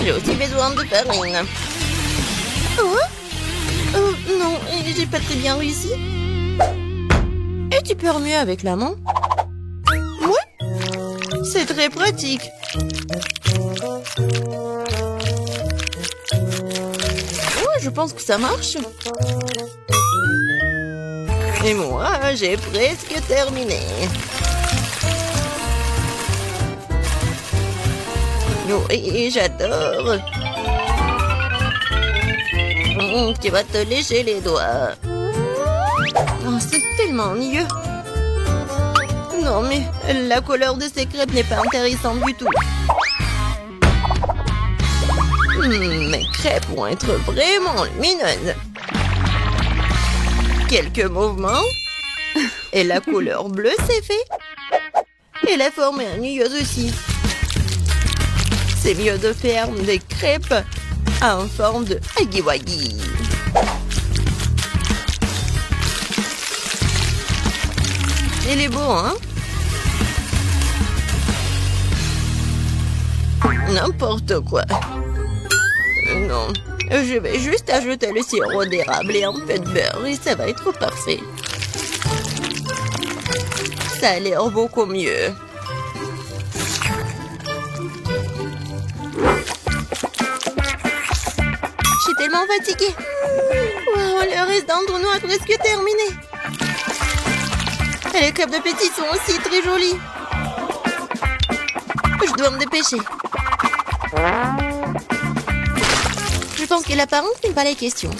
J'ai aussi besoin de farine. Oh? Non, j'ai pas très bien réussi. Et tu peux remuer avec la main? Oui. C'est très pratique. Ouais, je pense que ça marche. Et moi, j'ai presque terminé. Oui, j'adore. Tu vas te lécher les doigts. Oh, c'est tellement ennuyeux. Non, mais la couleur de ces crêpes n'est pas intéressante du tout. Mes crêpes vont être vraiment lumineuses. Quelques mouvements. Et la couleur bleue, c'est fait. Et la forme est ennuyeuse aussi. C'est mieux de faire des crêpes en forme de huggy-wuggy. Il est beau, hein? N'importe quoi. Non, je vais juste ajouter le sirop d'érable et un peu de beurre et ça va être parfait. Ça a l'air beaucoup mieux. Je suis tellement fatiguée. Wow, le reste d'entre nous a presque terminé. Et les crêpes de petit sont aussi très jolies. Je dois me dépêcher. Je pense que l'apparence n'est pas la question.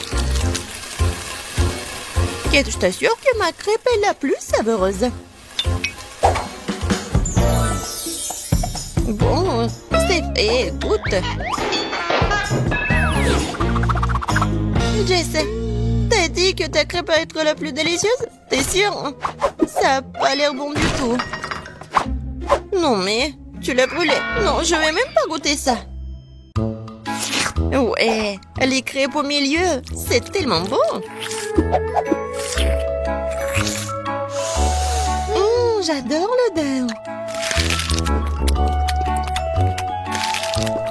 Kate, je t'assure que ma crêpe est la plus savoureuse. Bon, c'est fait, goûte. Jess, t'as dit que ta crêpe va être la plus délicieuse? T'es sûre? Ça a pas l'air bon du tout. Non mais, tu l'as brûlé. Non, je vais même pas goûter ça. Ouais, les crêpes au milieu, c'est tellement bon. J'adore l'odeur.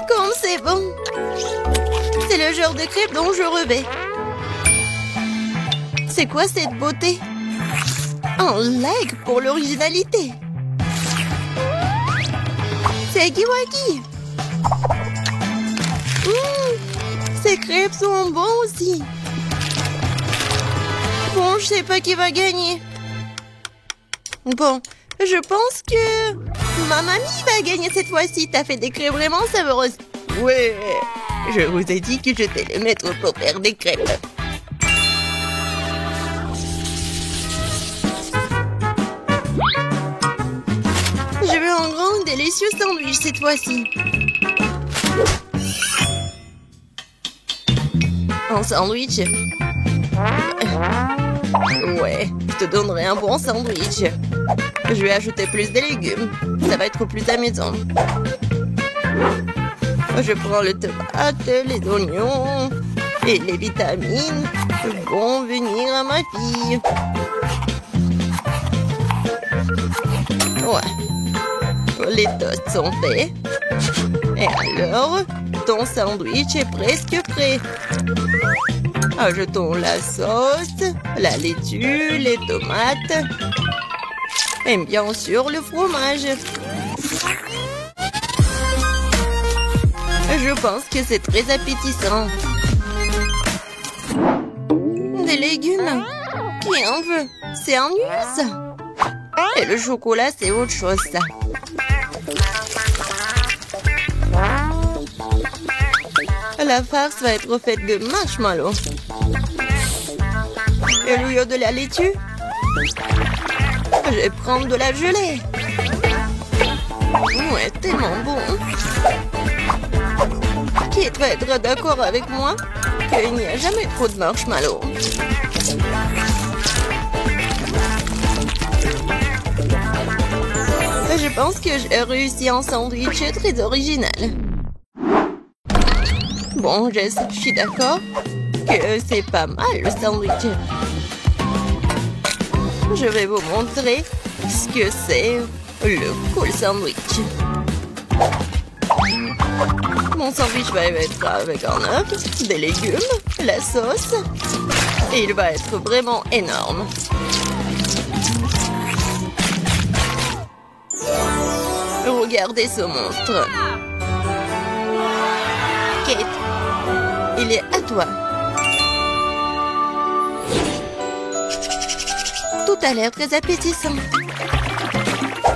Comme c'est bon. C'est le genre de crêpes dont je rêvais. C'est quoi cette beauté? Un like pour l'originalité. C'est huggy-wuggy. Ces crêpes sont bons aussi. Bon, je sais pas qui va gagner. Bon, je pense que ma mamie va gagner cette fois-ci. T'as fait des crêpes vraiment savoureuses. Ouais, je vous ai dit que j'étais le maître pour faire des crêpes. Je veux un grand délicieux sandwich cette fois-ci. Un sandwich? Ouais, je te donnerai un bon sandwich. Je vais ajouter plus de légumes. Ça va être plus amusant. Je prends le tomate, les oignons et les vitamines vont venir à ma fille. Ouais. Les toasts sont faits. Et alors, ton sandwich est presque prêt. Ajoutons la sauce, la laitue, les tomates et bien sûr le fromage. Je pense que c'est très appétissant. Des légumes? Qui en veut? C'est ennuyeux ça. Et le chocolat, c'est autre chose ça. La farce va être faite de marshmallows. Et au lieu de la laitue, je vais prendre de la gelée. Ouais, tellement bon. Kate va être d'accord avec moi qu'il n'y a jamais trop de marshmallows. Je pense que j'ai réussi un sandwich très original. Bon, je suis d'accord que c'est pas mal le sandwich. Je vais vous montrer ce que c'est le cool sandwich. Mon sandwich va être avec un œuf, des légumes, la sauce. Et il va être vraiment énorme. Regardez ce monstre. Kate, il est à toi. Tout a l'air très appétissant.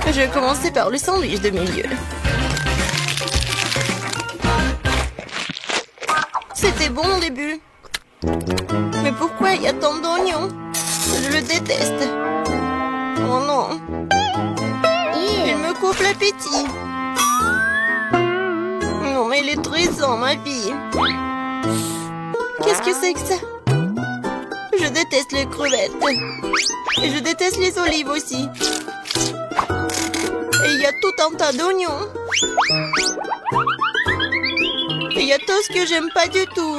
Je vais commencer par le sandwich de milieu. C'était bon au début. Mais pourquoi il y a tant d'oignons? Je le déteste. Oh non. Il me coupe l'appétit. Non, mais il est tressant, ma fille. Qu'est-ce que c'est que ça? Je déteste les crevettes. Et je déteste les olives aussi. Et il y a tout un tas d'oignons. Et il y a tout ce que j'aime pas du tout.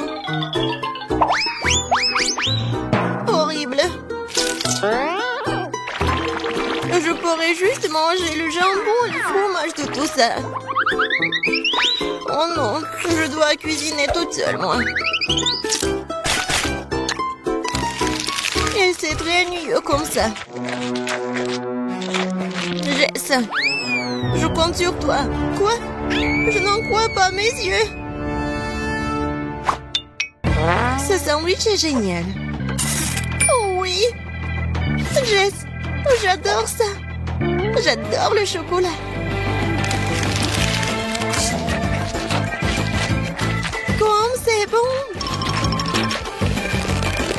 Horrible. Je pourrais juste manger le jambon et le fromage de tout ça. Oh non, je dois cuisiner toute seule, moi. Et c'est très ennuyeux comme ça. Jess, je compte sur toi. Quoi? Je n'en crois pas mes yeux. Ce sandwich est génial. Oh oui. Jess, j'adore ça. J'adore le chocolat. Comme c'est bon.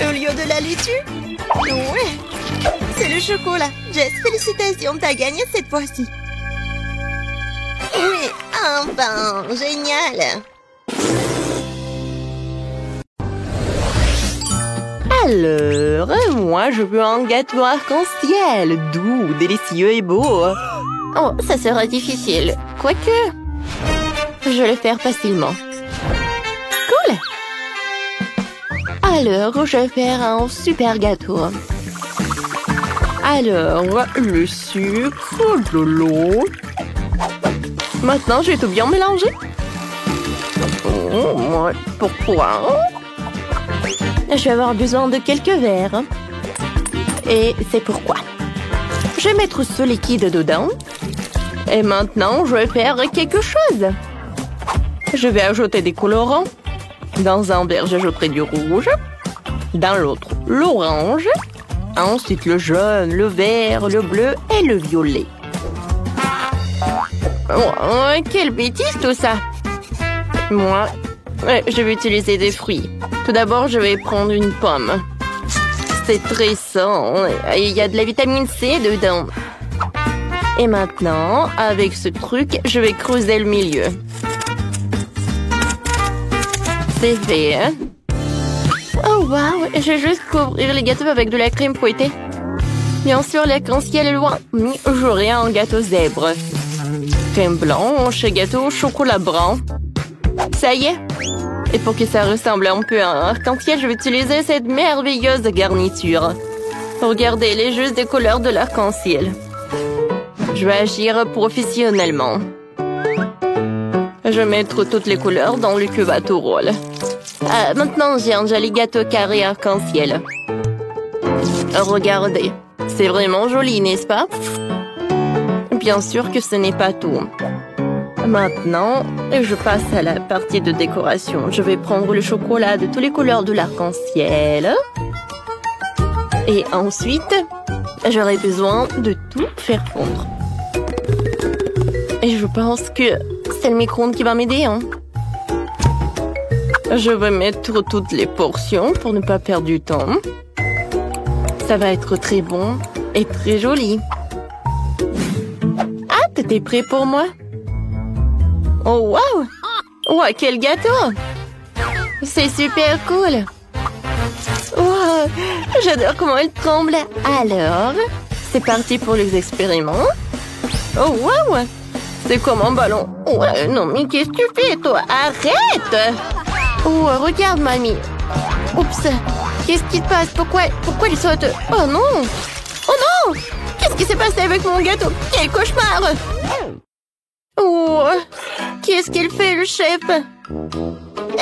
Au lieu de la laitue? Ouais. C'est le chocolat. Jess, félicitations, t'as gagné cette fois-ci. Oui, enfin, génial. Alors, moi, je veux un gâteau arc-en-ciel, doux, délicieux et beau. Oh, ça sera difficile. Quoique, je vais le faire facilement. Cool. Alors, je vais faire un super gâteau. Alors, le sucre, de l'eau. Maintenant, je vais tout bien mélanger. Oh, pourquoi? Je vais avoir besoin de quelques verres. Et c'est pourquoi. Je vais mettre ce liquide dedans. Et maintenant, je vais faire quelque chose. Je vais ajouter des colorants. Dans un verre, j'ajouterai du rouge. Dans l'autre, l'orange. Ensuite, le jaune, le vert, le bleu et le violet. Oh, quelle bêtise tout ça! Moi, je vais utiliser des fruits. Tout d'abord, je vais prendre une pomme. C'est très sain. Il y a de la vitamine C dedans. Et maintenant, avec ce truc, je vais creuser le milieu. C'est fait, hein? Oh, waouh! Je vais juste couvrir les gâteaux avec de la crème fouettée. Bien sûr, l'arc-en-ciel est loin. Mais j'aurai un gâteau zèbre. Crème blanche, gâteau chocolat brun. Ça y est. Et pour que ça ressemble un peu à un arc-en-ciel, je vais utiliser cette merveilleuse garniture. Regardez, elle est juste des couleurs de l'arc-en-ciel. Je vais agir professionnellement. Je vais mettre toutes les couleurs dans le cube à tout rôle. Maintenant, j'ai un joli gâteau carré arc-en-ciel. Regardez, c'est vraiment joli, n'est-ce pas? Bien sûr que ce n'est pas tout. Maintenant, je passe à la partie de décoration. Je vais prendre le chocolat de toutes les couleurs de l'arc-en-ciel. Et ensuite, j'aurai besoin de tout faire fondre. Et je pense que c'est le micro-ondes qui va m'aider, hein. Je vais mettre toutes les portions pour ne pas perdre du temps. Ça va être très bon et très joli. Ah, t'étais prêt pour moi? Oh, waouh! Wow, quel gâteau! C'est super cool! Wow, j'adore comment elle tremble! Alors, c'est parti pour les expériments. Oh, waouh! C'est comme un ballon. Ouais, non, mais qu'est-ce que tu fais, toi? Arrête! Oh, regarde, mamie! Oups! Qu'est-ce qui te passe? Pourquoi il saute? Oh non! Oh non! Qu'est-ce qui s'est passé avec mon gâteau? Quel cauchemar! Oh! Qu'est-ce qu'il fait, le chef?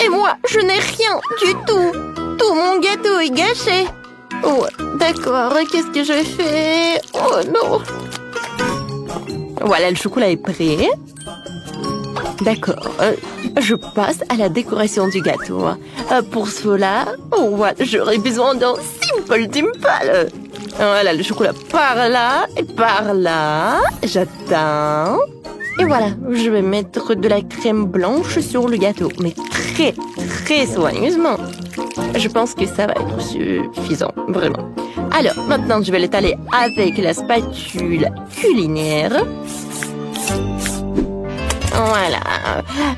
Et moi, je n'ai rien du tout! Tout mon gâteau est gâché! Oh, d'accord, qu'est-ce que je fais? Oh non! Voilà, le chocolat est prêt. D'accord, je passe à la décoration du gâteau. Pour cela, oh, voilà, j'aurais besoin d'un simple dimple. Voilà, le chocolat par là et par là. J'attends. Et voilà, je vais mettre de la crème blanche sur le gâteau, mais très, très soigneusement. Je pense que ça va être suffisant, vraiment. Alors, maintenant, je vais l'étaler avec la spatule culinaire. Voilà,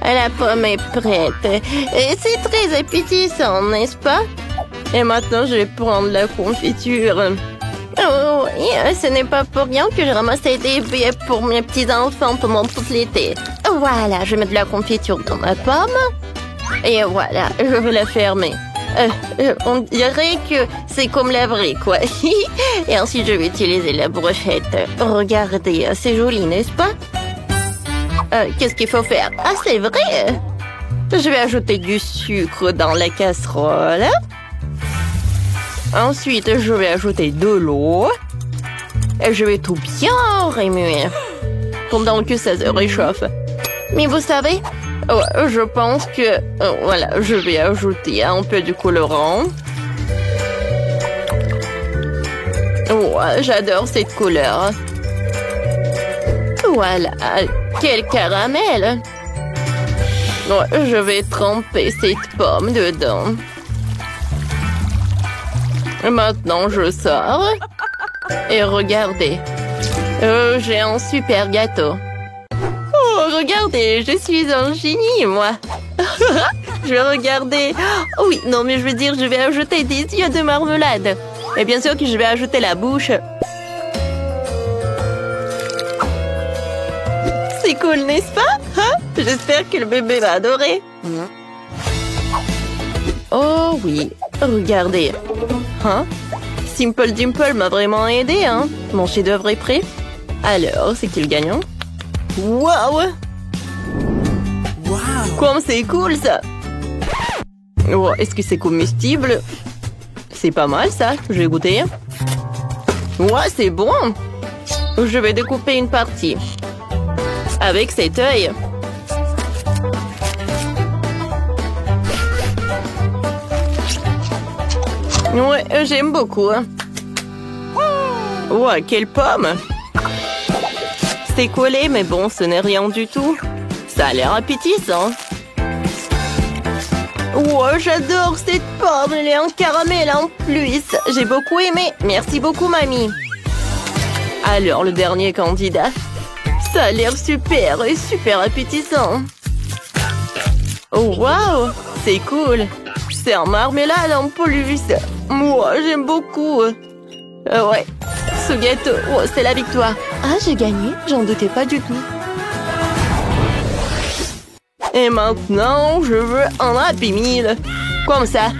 la pomme est prête. Et c'est très appétissant, n'est-ce pas? Et maintenant, je vais prendre la confiture. Oh oui, ce n'est pas pour rien que j'ai ramassé des billets pour mes petits-enfants pendant tout l'été. Voilà, je mets de la confiture dans ma pomme. Et voilà, je vais la fermer. On dirait que c'est comme la vraie, quoi. Et ensuite, je vais utiliser la brochette. Regardez, c'est joli, n'est-ce pas? Qu'est-ce qu'il faut faire? Ah, c'est vrai! Je vais ajouter du sucre dans la casserole. Ensuite, je vais ajouter de l'eau. Et je vais tout bien remuer pendant que ça se réchauffe. Mais vous savez, je pense que... voilà, je vais ajouter un peu de colorant. J'adore cette couleur. Voilà, quel caramel! Je vais tremper cette pomme dedans. Maintenant, je sors. Et regardez, j'ai un super gâteau. Oh, regardez, je suis un génie, moi. Je vais regarder. Oh oui, non, mais je veux dire, je vais ajouter des yeux de marmelade. Et bien sûr que je vais ajouter la bouche. C'est cool, n'est-ce pas? Hein? J'espère que le bébé va adorer. Oh oui, regardez. Hein? Simple Dimple m'a vraiment aidé, hein? Mon chef-d'œuvre est prêt. Alors, c'est qui le gagnant? Waouh! Comme c'est cool, ça! Oh, est-ce que c'est comestible? C'est pas mal, ça. Je vais goûter. Ouais, c'est bon. Je vais découper une partie. Avec cet œil. Ouais, j'aime beaucoup. Ouais, quelle pomme! C'est collé, mais bon, ce n'est rien du tout. Ça a l'air appétissant. Ouais, j'adore cette pomme. Elle est en caramel en plus. J'ai beaucoup aimé. Merci beaucoup, mamie. Alors, le dernier candidat. Ça a l'air super et super appétissant. Oh, waouh! C'est cool. C'est en marmelade en plus. Moi, j'aime beaucoup. Ouais, ce gâteau, c'est la victoire. Ah, j'ai gagné, j'en doutais pas du tout. Et maintenant, je veux un Happy Meal. Comme ça.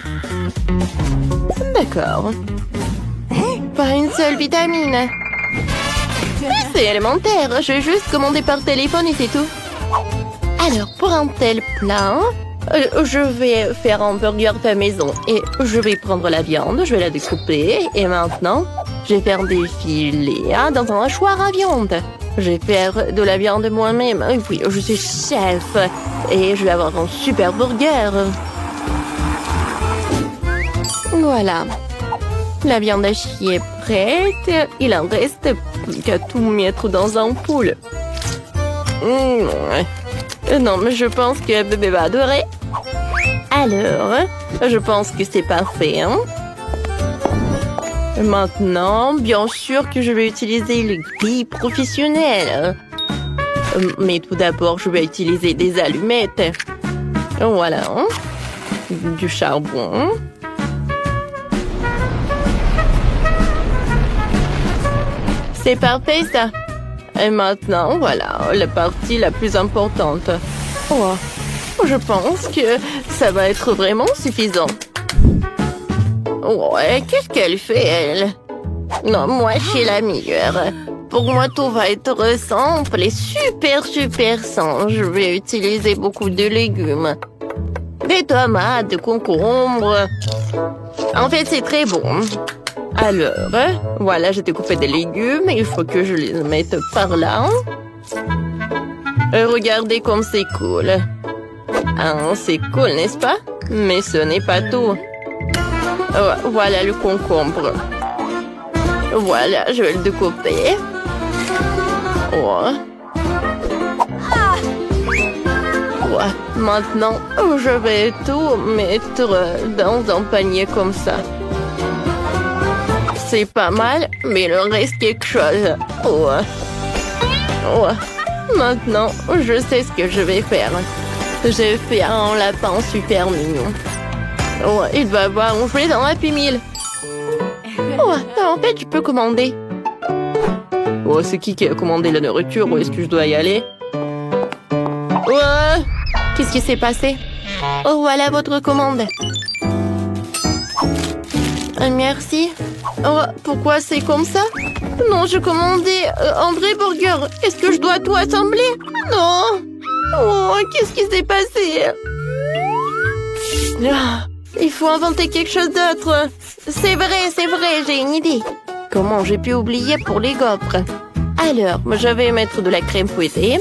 D'accord. Pas une seule vitamine. C'est élémentaire, je vais juste commander par téléphone et c'est tout. Alors, pour un tel plat... je vais faire un burger fait maison et je vais prendre la viande, je vais la découper et maintenant, je vais faire des filets dans un hachoir à viande. Je vais faire de la viande moi-même. Oui, je suis chef et je vais avoir un super burger. Voilà. La viande hachée est prête. Il en reste plus qu'à tout mettre dans un poule. Non, mais je pense que bébé va adorer. Alors, je pense que c'est parfait, hein? Maintenant, bien sûr que je vais utiliser le grille professionnel. Mais tout d'abord, je vais utiliser des allumettes. Voilà. Du charbon. C'est parfait, ça. Et maintenant, voilà, la partie la plus importante. Oh, je pense que ça va être vraiment suffisant. Ouais, qu'est-ce qu'elle fait, elle? Non, moi, je suis la meilleure. Pour moi, tout va être simple et super simple. Je vais utiliser beaucoup de légumes. Des tomates, des concombres. En fait, c'est très bon. Alors, voilà, j'ai découpé des légumes. Il faut que je les mette par là. Regardez comme c'est cool. Ah, c'est cool, n'est-ce pas? Mais ce n'est pas tout. Voilà le concombre. Voilà, je vais le découper. Maintenant, je vais tout mettre dans un panier comme ça. C'est pas mal, mais il reste quelque chose. Maintenant, je sais ce que je vais faire. J'ai fait un lapin super mignon. Oh, il va avoir un jouet dans Happy Meal. Oh, en fait, je peux commander. Oh, c'est qui a commandé la nourriture? Où est-ce que je dois y aller? Ouais. Qu'est-ce qui s'est passé? Oh, voilà votre commande. Merci. Oh, pourquoi c'est comme ça? Non, je commandais un vrai burger. Est-ce que je dois tout assembler? Non. Oh, qu'est-ce qui s'est passé? Il faut inventer quelque chose d'autre. C'est vrai, j'ai une idée. Comment j'ai pu oublier pour les gaufres? Alors, je vais mettre de la crème fouettée.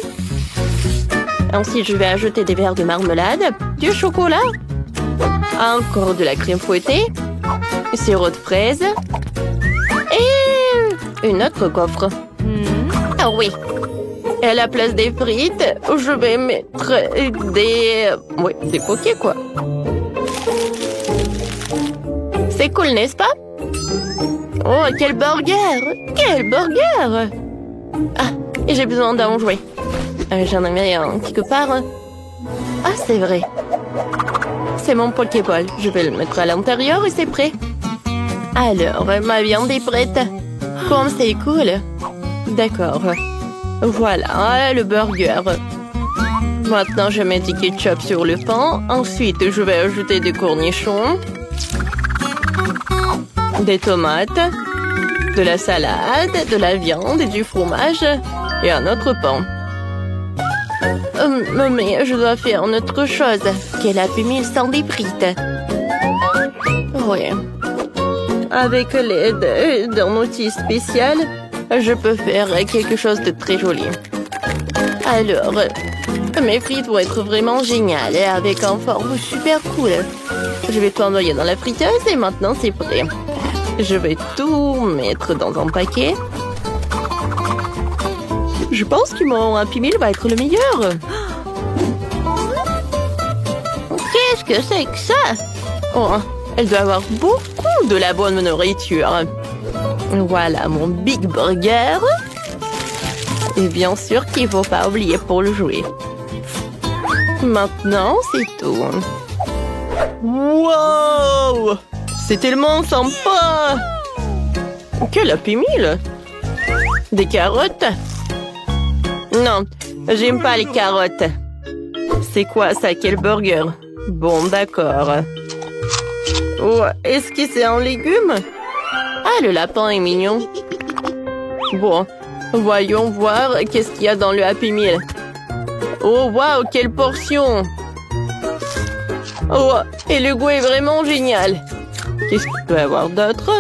Ensuite, je vais ajouter des verres de marmelade, du chocolat, encore de la crème fouettée, sirop de fraise et une autre gaufre. Ah oui. Et à la place des frites, je vais mettre des poké, quoi. C'est cool, n'est-ce pas? Oh, quel burger! Quel burger! Ah, et j'ai besoin d'un jouet. J'en avais un quelque part. Ah, c'est vrai. C'est mon Pokéball. Je vais le mettre à l'intérieur et c'est prêt. Alors, ma viande est prête. Comme c'est cool. D'accord. Voilà, le burger. Maintenant, je mets du ketchup sur le pain. Ensuite, je vais ajouter des cornichons, des tomates, de la salade, de la viande et du fromage et un autre pain. Mais je dois faire une autre chose. Quel Happy Meal sans des frites? Oui. Avec l'aide d'un outil spécial, je peux faire quelque chose de très joli. Alors, mes frites vont être vraiment géniales et avec un forme super cool. Je vais tout envoyer dans la friteuse et maintenant c'est prêt. Je vais tout mettre dans un paquet. Je pense que mon Happy Meal va être le meilleur. Qu'est-ce que c'est que ça? Oh, elle doit avoir beaucoup de la bonne nourriture. Voilà mon Big Burger. Et bien sûr qu'il ne faut pas oublier pour le jouer. Maintenant, c'est tout. Wow! C'est tellement sympa! Quel Happy Meal! Des carottes? Non, j'aime pas les carottes. C'est quoi ça? Quel burger? Bon, d'accord. Oh, est-ce que c'est un légume? Ah, le lapin est mignon. Bon, voyons voir qu'est-ce qu'il y a dans le Happy Meal. Oh, waouh, quelle portion! Oh, et le goût est vraiment génial. Qu'est-ce qu'il peut y avoir d'autre?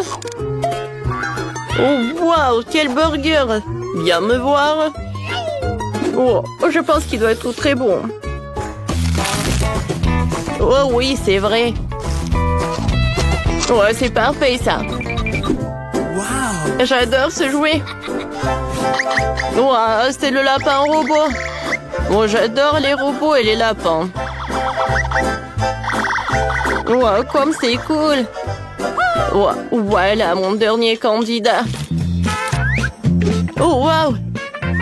Oh, waouh, quel burger! Viens me voir. Oh, je pense qu'il doit être très bon. Oh oui, c'est vrai. Ouais, c'est parfait, ça. Wow. J'adore ce jouet. Wow, c'est le lapin robot. Bon, j'adore les robots et les lapins. Wow, comme c'est cool. Wow, voilà mon dernier candidat. Oh, wow.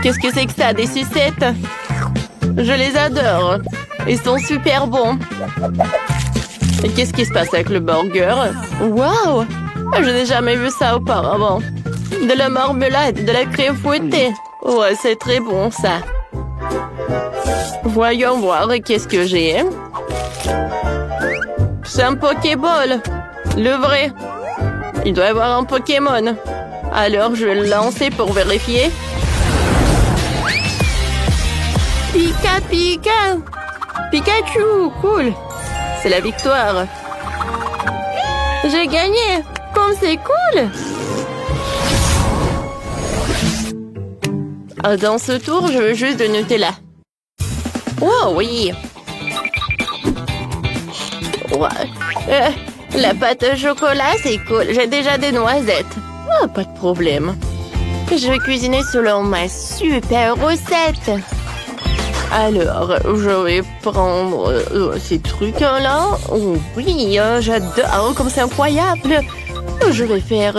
Qu'est-ce que c'est que ça, des sucettes? Je les adore. Ils sont super bons. Et qu'est-ce qui se passe avec le burger? Wow! Je n'ai jamais vu ça auparavant. De la marmelade, de la crème fouettée. Ouais, c'est très bon, ça. Voyons voir qu'est-ce que j'ai. C'est un Pokéball. Le vrai. Il doit y avoir un Pokémon. Alors, je vais le lancer pour vérifier. Pika, Pika! Pikachu! Cool! C'est la victoire! J'ai gagné! Comme c'est cool! Dans ce tour, je veux juste de Nutella. Oh oui! Ouais. La pâte au chocolat, c'est cool. J'ai déjà des noisettes. Oh, pas de problème. Je vais cuisiner selon ma super recette. Alors, je vais prendre ces trucs-là. Oh, oui, j'adore. Oh, comme c'est incroyable. Je vais faire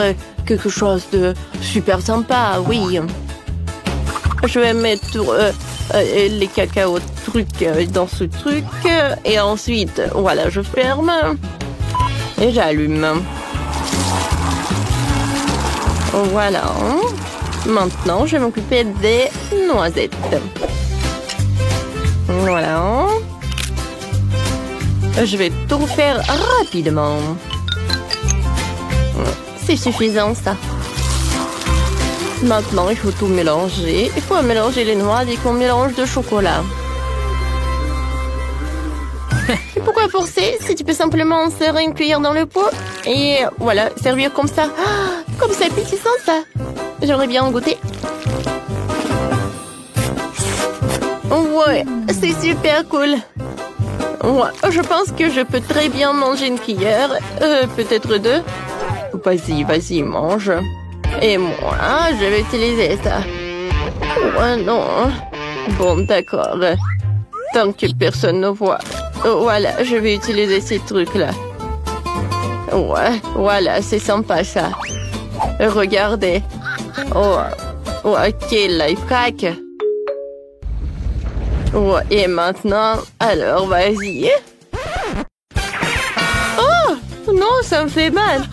quelque chose de super sympa, oui. Je vais mettre les cacao trucs dans ce truc. Et ensuite, voilà, je ferme. Et j'allume. Voilà. Maintenant, je vais m'occuper des noisettes. Voilà. Je vais tout faire rapidement. C'est suffisant, ça. Maintenant, il faut tout mélanger. Il faut mélanger les noix dès qu'on mélange de chocolat. Et pourquoi forcer si tu peux simplement insérer une cuillère dans le pot et voilà, servir comme ça. Ah, comme c'est appétissant, ça. J'aimerais bien en goûter. Ouais, c'est super cool. Ouais, je pense que je peux très bien manger une cuillère. Peut-être deux. Vas-y, vas-y, mange. Et moi, je vais utiliser ça. Ouais, non. Bon, d'accord. Tant que personne ne voit. Voilà, je vais utiliser ces trucs-là. Ouais, voilà, c'est sympa, ça. Regardez. Oh, quel lifehack. Ouais, et maintenant, alors, vas-y. Oh, non, ça me fait mal.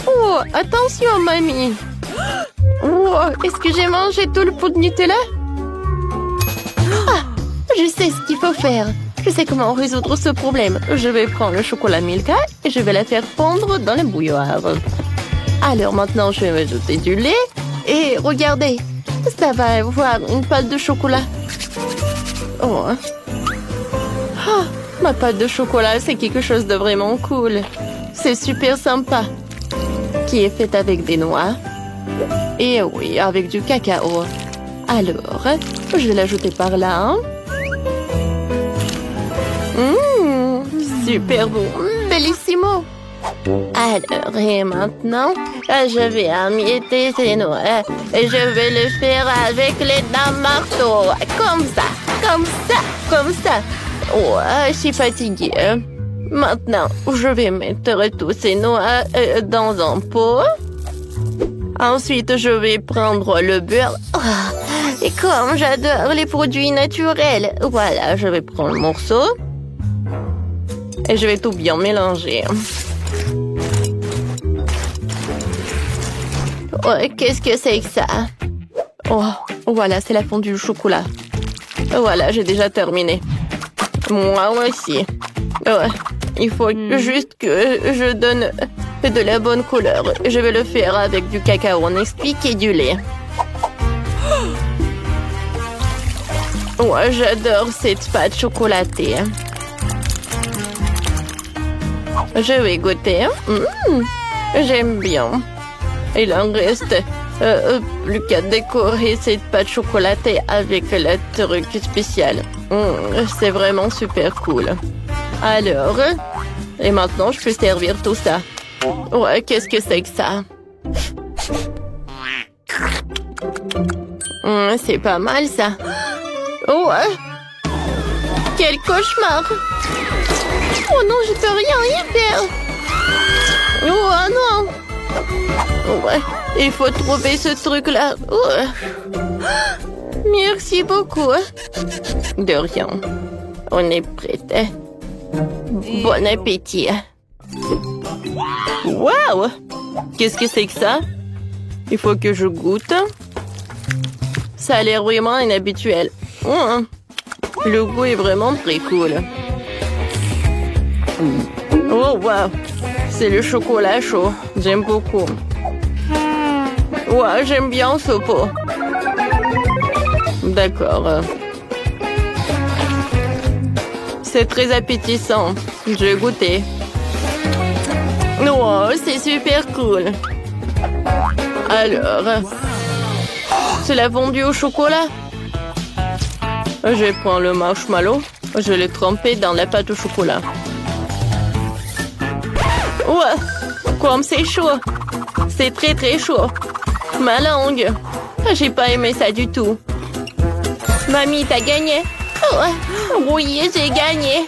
Oh, attention, mamie. Oh, est-ce que j'ai mangé tout le pot de Nutella? Ah, je sais ce qu'il faut faire. Je sais comment résoudre ce problème. Je vais prendre le chocolat Milka et je vais la faire fondre dans la bouilloire. Alors maintenant, je vais ajouter du lait. Et regardez, ça va avoir une pâte de chocolat. Oh. Ah, ma pâte de chocolat, c'est quelque chose de vraiment cool. C'est super sympa. Qui est faite avec des noix. Et oui, avec du cacao. Alors, je vais l'ajouter par là. Super bon. Bellissimo. Alors, et maintenant, je vais emietter ces noix. Et je vais le faire avec les dents marteau. Comme ça, comme ça, comme ça. Ouais, je suis fatiguée. Maintenant, je vais mettre tous ces noix dans un pot. Ensuite, je vais prendre le beurre. Oh, et comme j'adore les produits naturels. Voilà, je vais prendre le morceau. Et je vais tout bien mélanger. Oh, qu'est-ce que c'est que ça? Oh, voilà, c'est la fondue au chocolat. Voilà, j'ai déjà terminé. Moi aussi. Ouais, il faut juste que je donne de la bonne couleur. Je vais le faire avec du cacao Nesquik et du lait. Ouais, j'adore cette pâte chocolatée. Je vais goûter. J'aime bien. Il en reste plus qu'à décorer cette pâte chocolatée avec le truc spécial. C'est vraiment super cool. Alors, et maintenant, je peux servir tout ça. Ouais, qu'est-ce que c'est que ça? C'est pas mal, ça. Ouais. Quel cauchemar. Oh non, je peux rien y faire. Oh non. Ouais, il faut trouver ce truc-là. Ouais. Merci beaucoup. De rien. On est prête. Bon appétit. Waouh! Qu'est-ce que c'est que ça? Il faut que je goûte. Ça a l'air vraiment inhabituel. Le goût est vraiment très cool. Oh, wow! C'est le chocolat chaud. J'aime beaucoup. Ouais, j'aime bien ce pot. D'accord. C'est très appétissant. Je vais goûter. Oh, c'est super cool. Alors, c'est la fondue au chocolat. Je vais prendre le marshmallow. Je vais le tremper dans la pâte au chocolat. Ouais, comme c'est chaud. C'est très très chaud. Ma langue. J'ai pas aimé ça du tout. Mamie, t'as gagné? Oh, oui, j'ai gagné.